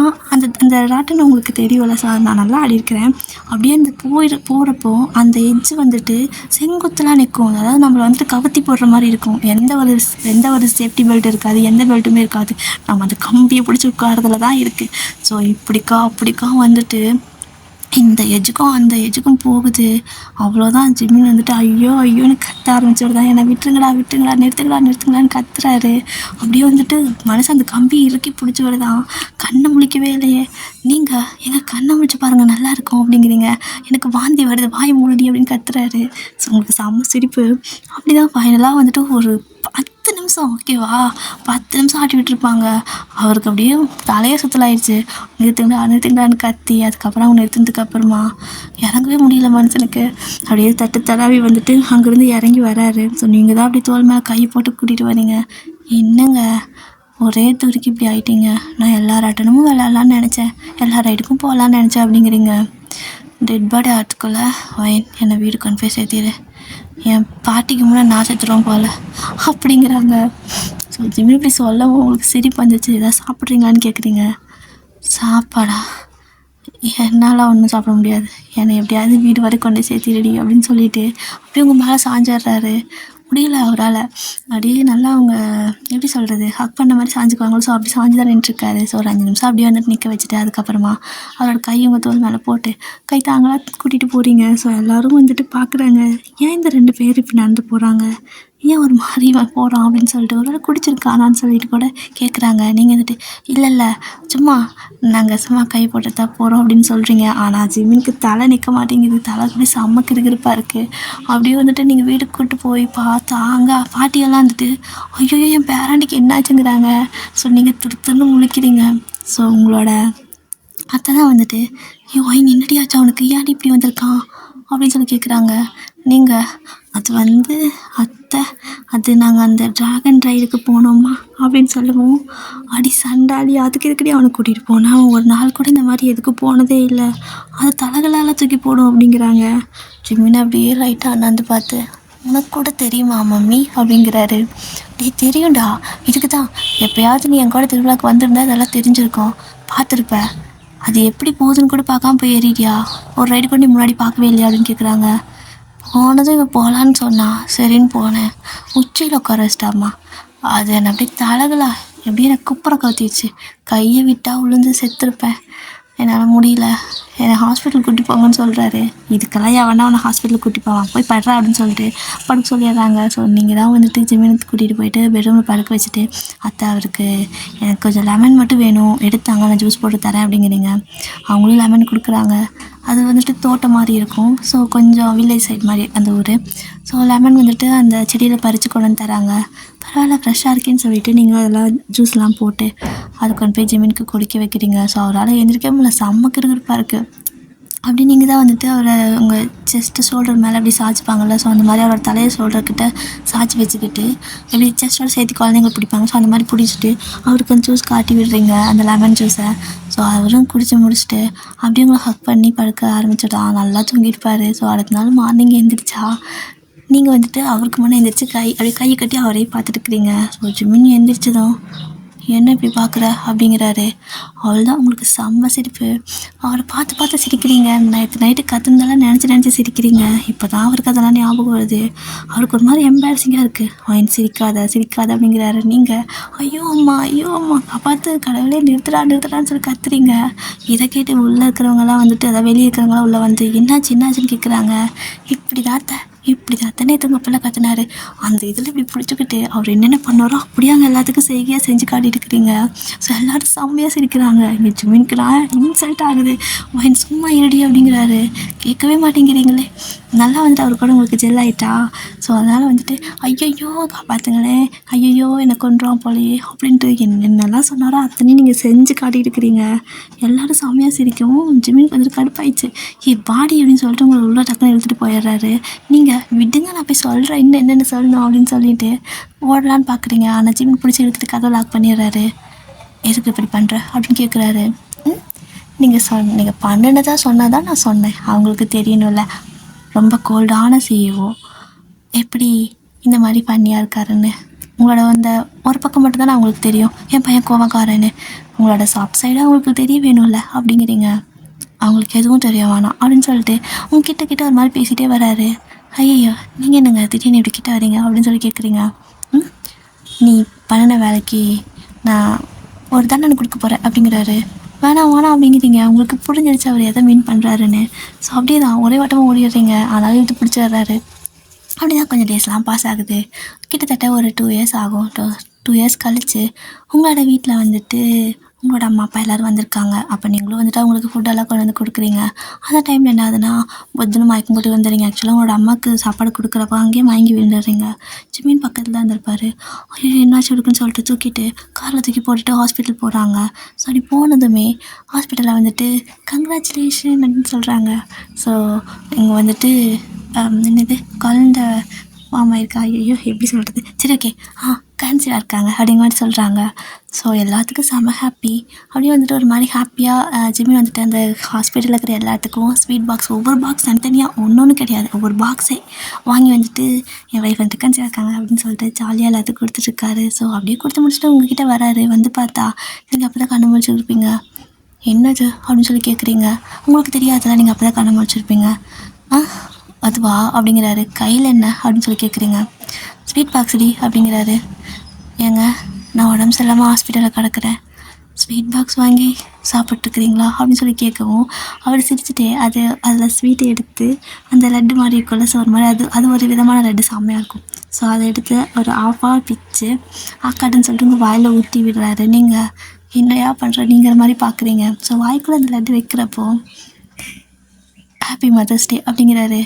அந்த ராட்டன் உங்களுக்கு தெரியும்ல சார், நான் நல்லா ஆடிருக்கிறேன். அப்படியே அந்த போகிறப்போ அந்த எட்ஜு வந்துட்டு செங்குத்தலாம் நிற்கும். அதாவது நம்மளை வந்துட்டு கவர்த்தி போடுற மாதிரி இருக்கும். எந்த ஒரு சேஃப்டி பெல்ட் இருக்காது, எந்த பெல்ட்டுமே இருக்காது. நம்ம அந்த கம்பியை பிடிச்சி உட்காரதுல தான் இருக்குது. ஸோ அப்படிக்கா வந்துட்டு இந்த எஜுக்கும் அந்த எஜுக்கும் போகுது. அவ்வளோதான், ஜிம்மின் வந்துட்டு ஐயோன்னு கத்த ஆரம்பிச்சிடுதான். என்னை விட்டுருங்களா நிறுத்துங்களான்னு கத்துறாரு. அப்படியே வந்துட்டு மனசு அந்த கம்பி இறுக்கி பிடிச்சி வருதான். கண்ணை முழிக்கவே இல்லையே. நீங்கள் எங்கள் கண்ணை முழிச்சு பாருங்கள் நல்லா இருக்கும் அப்படிங்கிறீங்க. எனக்கு வாந்தி வருது, வாய் மூடி அப்படின்னு கத்துறாரு. ஸோ உங்களுக்கு செம்ம சிரிப்பு. அப்படி தான் ஃபைனலாக வந்துட்டு ஒரு 10 நிமிஷம் ஓகேவா, 10 நிமிஷம் ஆட்டி விட்டுருப்பாங்க. அவருக்கு அப்படியே தலையே சுற்றலாயிடுச்சு. நிறுத்துங்களான்னு கத்தி அதுக்கப்புறம் அவங்க நிறுத்தினதுக்கப்புறமா இறங்கவே முடியல மனுஷனுக்கு. அப்படியே தடாவி வந்துட்டு அங்கேருந்து இறங்கி வராரு. ஸோ நீங்கள் தான் அப்படி தோல் மேலே கை போட்டு கூட்டிகிட்டு வரீங்க. என்னங்க ஒரே தூரிக்கு இப்படி ஆகிட்டீங்க, நான் எல்லா ராட்டனமும் விளையாடலான்னு நினச்சேன், எல்லா ரைடுக்கும் போகலான்னு நினச்சேன் அப்படிங்கிறீங்க. டெட் பாடி ஆகிறதுக்குள்ளே என்னை வீடு கொண்டு போய் சேர்த்திடு, என் பாட்டிக்கு முன்னாடி நான் செத்துருவோம் போல் அப்படிங்கிறாங்க. ஸோ ஜிமின் இப்படி சொல்லவும் உங்களுக்கு சிரிப்பு வந்துச்சு. எதாவது சாப்பிட்றீங்களான்னு கேட்குறீங்க. சாப்பாடா? என்னால் ஒன்றும் சாப்பிட முடியாது, என்னை எப்படியாவது வீடு வரை கொண்டு சேர்த்திடுடி அப்படின்னு சொல்லிட்டு அப்படியே உங்கள் மேலே சாஞ்சிட்றாரு. முடியல அவரால். அப்படியே நல்லா அவங்க எப்படி சொல்கிறது, ஹக் பண்ண மாதிரி சாஞ்சுக்குவாங்களோ, ஸோ அப்படி சாஞ்சு தான் நின்றுருக்காரு. ஸோ ஒரு 5 நிமிஷம் அப்படியே வந்துட்டு நிற்க வச்சுட்டு அதுக்கப்புறமா அவரோட கை உங்கள் தோல் மேலே போட்டு கை தாங்களாக கூட்டிகிட்டு போகிறீங்க. ஸோ எல்லோரும் வந்துட்டு பார்க்குறாங்க, ஏன் இந்த 2 பேர் இப்படி நடந்து போகிறாங்க, ஏன் ஒரு மாதிரி போகிறான் அப்படின்னு சொல்லிட்டு ஒரு வேளை குடிச்சிருக்கானான்னு சொல்லிட்டு கூட கேட்குறாங்க. நீங்கள் வந்துட்டு இல்லை சும்மா நாங்கள் சும்மா கை போட்டு தான் போகிறோம் அப்படின்னு சொல்கிறீங்க. ஆனால் ஜிமினுக்கு தலை நிற்க மாட்டேங்குது, தலை அப்படியே செம்ம கிறுகிறுப்பாக இருக்குது. அப்படியே வந்துட்டு நீங்கள் வீட்டுக்கு கூப்பிட்டு போய் பார்த்தா அங்கே பாட்டியெல்லாம் வந்துட்டு ஐயோ என் பேராண்டிக்கு என்னாச்சுங்கிறாங்க. ஸோ நீங்கள் திருத்துன்னு முழிக்கிறீங்க. ஸோ உங்களோட அத்தை தான் வந்துட்டு ஐயோ என்னடியாச்சு அவனுக்கு, ஏன் இப்படி வந்திருக்கான் அப்படின்னு சொல்லி கேட்குறாங்க. நீங்கள் அது வந்து அத்தை, அது நாங்கள் அந்த ட்ராகன் ரைடுக்கு போனோம்மா அப்படின்னு சொல்லுவோம். அடி சண்டாளி, அதுக்கு எதுக்கடி அவனை கூட்டிகிட்டு போனேன், அவன் ஒரு நாள் கூட இந்த மாதிரி எதுக்கு போனதே இல்லை, அது தலைகளால் தூக்கி போடும் அப்படிங்கிறாங்க. ஜிமின் அப்படியே லைட்டாக அண்ணாந்து பார்த்து உனக்கு கூட தெரியுமா மம்மி அப்படிங்கிறாரு. டே தெரியும்டா, இதுக்கு தான் எப்போயாவது நீ என் கூட திருவிழாவுக்கு வந்திருந்தா அதெல்லாம் தெரிஞ்சிருக்கோம், பார்த்துருப்ப. அது எப்படி போகுதுன்னு கூட பார்க்காம போய் ஏறிட்டியா, ஒரு ரைடு கூட நீ முன்னாடி பார்க்கவே இல்லையா அப்படின்னு கேட்குறாங்க. போனதும் இவன் போகலான்னு சொன்னா சரின்னு போனேன், உச்சியில் உட்கார வச்சிட்டாம்மா, அது என்னை அப்படியே தலைகளா எப்படியும் எனக்கு குப்புற கவுத்திடுச்சு, கையை விட்டால் உளுந்து செத்துருப்பேன், என்னால் முடியல, என்னை ஹாஸ்பிட்டல் கூட்டி போங்கன்னு சொல்கிறாரு. இதுக்கெல்லாம் எவனா அவனை ஹாஸ்பிட்டலுக்கு கூட்டி போவான், போய் படுறா அப்படின்னு சொல்லிட்டு படுக்க சொல்லிடுறாங்க. ஸோ நீங்கள் தான் வந்துட்டு ஜிமினுக்கு கூட்டிகிட்டு போயிட்டு பெட்ரூமில் படுக்க வச்சுட்டு அத்தை அவருக்கு எனக்கு கொஞ்சம் லெமன் மட்டும் வேணும் எடுத்தாங்க, நான் ஜூஸ் போட்டு தரேன் அப்படிங்கிறீங்க. அவங்களும் லெமன் கொடுக்குறாங்க. அது வந்துட்டு தோட்டம் மாதிரி இருக்கும், ஸோ கொஞ்சம் வில்லேஜ் சைட் மாதிரி அந்த ஊர். ஸோ லெமன் வந்துட்டு அந்த செடியில் பறித்து கொண்டு வந்து தராங்க. பரவாயில்ல ஃப்ரெஷ்ஷாக இருக்கேன்னு சொல்லிவிட்டு நீங்கள் அதெல்லாம் ஜூஸ்லாம் போட்டு அது கொண்டு போய் ஜிமினுக்கு குடிக்க வைக்கிறீங்க. ஸோ அவரால் எழுந்திரிக்க முடியல, செம்ம கிறுகிறுப்பாக இருக்குது. அப்படி நீங்கள் தான் வந்துட்டு அவரை உங்கள் செஸ்ட்டு ஷோல்டர் மேலே அப்படி சாய்ச்சிப்பாங்கள்ல, ஸோ அந்த மாதிரி அவரோட தலையை ஷோல்டர்கிட்ட சாய்ச்சி வச்சுக்கிட்டு எப்படி செஸ்ட்டோட சேர்த்து குழந்தைங்களுக்கு பிடிப்பாங்க, ஸோ அந்த மாதிரி பிடிச்சிட்டு அவருக்கு அந்த ஜூஸ் காட்டி விடுறீங்க, அந்த லெமன் ஜூஸை. ஸோ அவரும் குடிச்சு முடிச்சுட்டு அப்படியே உங்களை ஹக் பண்ணி படுக்க ஆரம்பிச்சிட்டான். நல்லா தூங்கியிருப்பார். ஸோ அடுத்த நாள் மார்னிங் எழுந்திரிச்சா நீங்கள் வந்துட்டு அவருக்கு முன்னே எழுந்திரிச்சு அப்படியே கையை கட்டி அவரே பார்த்துட்டுருக்குறீங்க. ஸோ ஜிமின் எழுந்திரிச்சதும் என்ன இப்படி பார்க்குற அப்படிங்கிறாரு. அவள்தான் உங்களுக்கு செம்ம சிரிப்பு. அவரை பார்த்து பார்த்து சிரிக்கிறீங்க. நைட்டு கற்றுனதெல்லாம் நினச்சி சிரிக்கிறீங்க. இப்போ தான் அவருக்கு அதெல்லாம் ஞாபகம் வருது. அவருக்கு ஒரு மாதிரி எம்பாரசிங்காக இருக்குது. அவன் சிரிக்காத அப்படிங்கிறாரு. நீங்கள் ஐயோ அம்மா பார்த்து கடவுளே நிறுத்துறான்னு சொல்லி கத்துறீங்க. இதை கேட்டு உள்ளே இருக்கிறவங்கலாம் வந்துட்டு அதாவது வெளியே இருக்கிறவங்களாம் உள்ளே வந்து என்னாச்சுன்னு கேட்குறாங்க. இப்படி தான் நேற்று உங்கள் பிள்ளை கத்துனாரு, அந்த இதில் இப்படி பிடிச்சிக்கிட்டு அவர் என்னென்ன பண்ணாரோ அப்படியே அங்கே எல்லாத்துக்கும் செய்கையாக செஞ்சு காட்டிட்டு இருக்கிறீங்க. ஸோ எல்லோரும் செம்மையாக சிரிக்கிறாங்க. இங்கே ஜிமினுக்கு நான் இன்சல்ட் ஆகுது. அவன் சும்மா இருடி அப்படிங்கிறாரு. கேட்கவே மாட்டேங்கிறீங்களே. நல்லா வந்துட்டு அவர் கூட உங்களுக்கு ஜெல் ஆகிட்டா. ஸோ அதனால் வந்துட்டு ஐயையோ காப்பாற்றுங்களேன், ஐயையோ என்னை கொன்றான் போலையே அப்படின்ட்டு என்னென்னலாம் சொன்னாரோ அத்தனையும் நீங்கள் செஞ்சு காட்டிட்டு இருக்கிறீங்க. எல்லோரும் செம்மையாக சிரிக்கவும் ஜிமினுக்கு வந்துட்டு கடுப்பாயிடுச்சு. பாடி அப்படின்னு சொல்லிட்டு உங்களை உள்ள டக்குன்னு இழுத்துட்டு போயிடுறாரு. நீங்கள் விடுங்க நான் போய் சொல்கிறேன் இன்னும் என்னென்ன சொல்லணும் அப்படின்னு சொல்லிட்டு ஓடலான்னு பார்க்குறீங்க. ஆனால் ஜிமின் பிடிச்சி இழுத்துட்டு கதை லாக் பண்ணிடுறாரு. எதுக்கு இப்படி பண்ணுற அப்படின்னு கேட்குறாரு. நீங்கள் பண்ணினதா சொன்னால் தான் நான் சொன்னேன், அவங்களுக்கு தெரியணும்ல, ரொம்ப கோல்டான சிஇஓ எப்படி இந்த மாதிரி பண்ணியாக இருக்காருன்னு. உங்களோட அந்த ஒரு பக்கம் மட்டும்தான் அவங்களுக்கு தெரியும், என் பையன் கோவக்காரன்னு. உங்களோட சாஃப்ட் சைடாக அவங்களுக்கு தெரிய வேணும்ல அப்படிங்கிறீங்க. அவங்களுக்கு எதுவும் தெரிய வேணாம் அப்படின்னு சொல்லிட்டு கிட்ட ஒரு மாதிரி பேசிகிட்டே வராரு. ஐயோ நீங்கள் என்னங்க திடீர்னு இப்படி கிட்ட வரீங்க அப்படின்னு சொல்லி கேட்குறீங்க. நீ பண்ணின வேலைக்கு நான் ஒரு தண்டனை கொடுக்க போகிறேன் அப்படிங்கிறாரு. வேணாம் அப்படிங்கிறீங்க. உங்களுக்கு புரிஞ்சிருச்சு அவர் எதை மீன் பண்ணுறாருன்னு. ஸோ அப்படியே தான் ஒரே வட்டமாக ஓடிடுறீங்க. ஆனாலும் இது பிடிச்சிடுறாரு. அப்படி தான் கொஞ்சம் டேஸ்லாம் பாஸ் ஆகுது. கிட்டத்தட்ட ஒரு 2 இயர்ஸ் ஆகும். 2 இயர்ஸ் கழித்து உங்களோட வீட்டில் வந்துட்டு உங்களோட அம்மா அப்பா எல்லோரும் வந்திருக்காங்க. அப்போ நீங்களும் வந்துட்டு அவங்களுக்கு ஃபுட்டெல்லாம் கொண்டு வந்து கொடுக்குறீங்க. அந்த டைமில் என்ன ஆகுதுன்னா பொதுன்னு மயக்கம் போட்டு வந்துடுறீங்க. ஆக்சுவலாக உங்களோட அம்மாவுக்கு சாப்பாடு கொடுக்குறப்ப அங்கேயே மயங்கி விழுந்துடுறீங்க. ஜிமின் பக்கத்தில் தான் இருந்திருப்பார். ஐயோ என்னாச்சு இருக்குன்னு சொல்லிட்டு தூக்கிட்டு காரில் தூக்கி போட்டுட்டு ஹாஸ்பிட்டல் போகிறாங்க. ஸோ அப்படி போனதுமே ஹாஸ்பிட்டலில் வந்துட்டு கங்க்ராச்சுலேஷன் அப்படின்னு சொல்கிறாங்க. ஸோ இங்கே வந்துட்டு என்னது குழந்த மாமா இருக்கா, ஐயோ எப்படி சொல்கிறது, சரி ஓகே கன்சீவாக இருக்காங்க அப்படிங்கிற மாதிரி சொல்கிறாங்க. ஸோ எல்லாத்துக்கும் செம்ம ஹாப்பி. அப்படியே வந்துட்டு ஒரு மாதிரி ஹாப்பியாக ஜிம்மி வந்துட்டு அந்த ஹாஸ்பிட்டலில் இருக்கிற எல்லாத்துக்கும் ஸ்வீட் பாக்ஸ், ஒவ்வொரு பாக்ஸ் தனித்தனியாக ஒன்று கிடையாது, ஒவ்வொரு பாக்ஸே வாங்கி வந்துட்டு என் ஒய்ஃப் வந்துட்டு கன்சீவாக இருக்காங்க அப்படின்னு சொல்லிட்டு ஜாலியாக எல்லாத்துக்கும் கொடுத்துட்ருக்காரு. ஸோ அப்படியே கொடுத்து முடிச்சுட்டு உங்ககிட்ட வராரு. வந்து பார்த்தா நீங்கள் அப்போ தான் கண்ணு முடிச்சுருப்பீங்க. என்னது அப்படின்னு சொல்லி கேட்குறீங்க. உங்களுக்கு தெரியாதுல, நீங்கள் அப்போ தான் கண்ணு முடிச்சிருப்பீங்க. அதுவா அப்படிங்கிறாரு. கையில் என்ன அப்படின்னு சொல்லி கேட்குறீங்க. ஸ்வீட் பாக்ஸ்டி அப்படிங்கிறாரு. ஏங்க நான் உடம்பு சரியில்லாமல் ஹாஸ்பிட்டலில் கிடக்கிறேன், ஸ்வீட் பாக்ஸ் வாங்கி சாப்பிட்ருக்குறீங்களா அப்படின்னு சொல்லி கேட்கவும் அவர் சிரிச்சுட்டே அதில் ஸ்வீட்டை எடுத்து அந்த லட்டு மாதிரி இருக்கும்ல, ஸோ ஒரு மாதிரி அது ஒரு விதமான லட்டு செம்மையாக இருக்கும். ஸோ அதை எடுத்து ஒரு ஆஃபாக பிச்சு ஆக்காட்டுன்னு சொல்லிட்டு உங்கள் வாயில் ஊற்றி விடுறாரு. நீங்கள் என்னையா பண்ணுறீங்கிற மாதிரி பார்க்குறீங்க. ஸோ வாய்க்குள்ளே அந்த லட்டு வைக்கிறப்போ ஹாப்பி மதர்ஸ் டே அப்படிங்கிறாரு.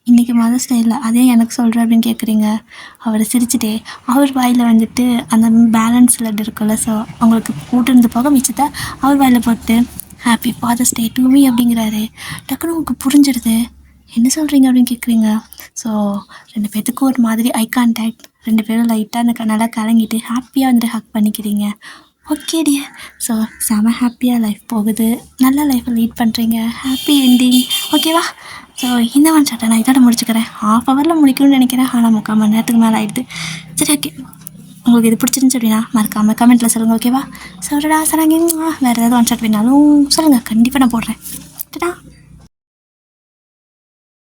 இன்றைக்கி மதர்ஸ் டே இல்லை, அதே எனக்கு சொல்கிறேன் அப்படின்னு கேட்குறீங்க. அவர் சிரிச்சுட்டே அவர் வாயில் வந்துட்டு அந்த பேலன்ஸ் லட்டு இருக்குல்ல, ஸோ அவங்களுக்கு கூட்டிருந்து போக மிச்சத்தை அவர் வாயில் போட்டு happy father's day to me அப்படிங்கிறாரு. டக்குன்னு உங்களுக்கு புரிஞ்சிடுது. என்ன சொல்கிறீங்க அப்படின்னு கேட்குறீங்க. ஸோ 2 பேர்த்துக்கும் ஒரு மாதிரி ஐ கான்டாக்ட், 2 பேரும் லைட்டாக அந்த நல்லா கலங்கிட்டு ஹாப்பியாக வந்துட்டு ஹக் பண்ணிக்கிறீங்க. Okay dear. ஸோ செம ஹாப்பியாக லைஃப் போகுது, நல்ல லைஃப்பை லீட் பண்ணுறீங்க, ஹாப்பி என்டிங். ஓகேவா? ஸோ இந்த ஒன் ஷாட்டை நான் இதோட முடிச்சுக்கிறேன். 1/2 ஹவரில் முடிக்கணும்னு நினைக்கிறேன், ஆனால் 3/4 மணி நேரத்துக்கு மேலே ஆகிடுது. சரி, ஓகே. உங்களுக்கு இது பிடிச்சிருந்துச்சு அப்படின்னா மறக்காமல் கமெண்ட்டில் சொல்லுங்கள். ஓகேவா? சொல்கிறடா சராங்க. வேறு ஏதாவது ஒன் ஷாட் வேணாலும் சொல்லுங்கள், கண்டிப்பாக நான் போடுறேன்.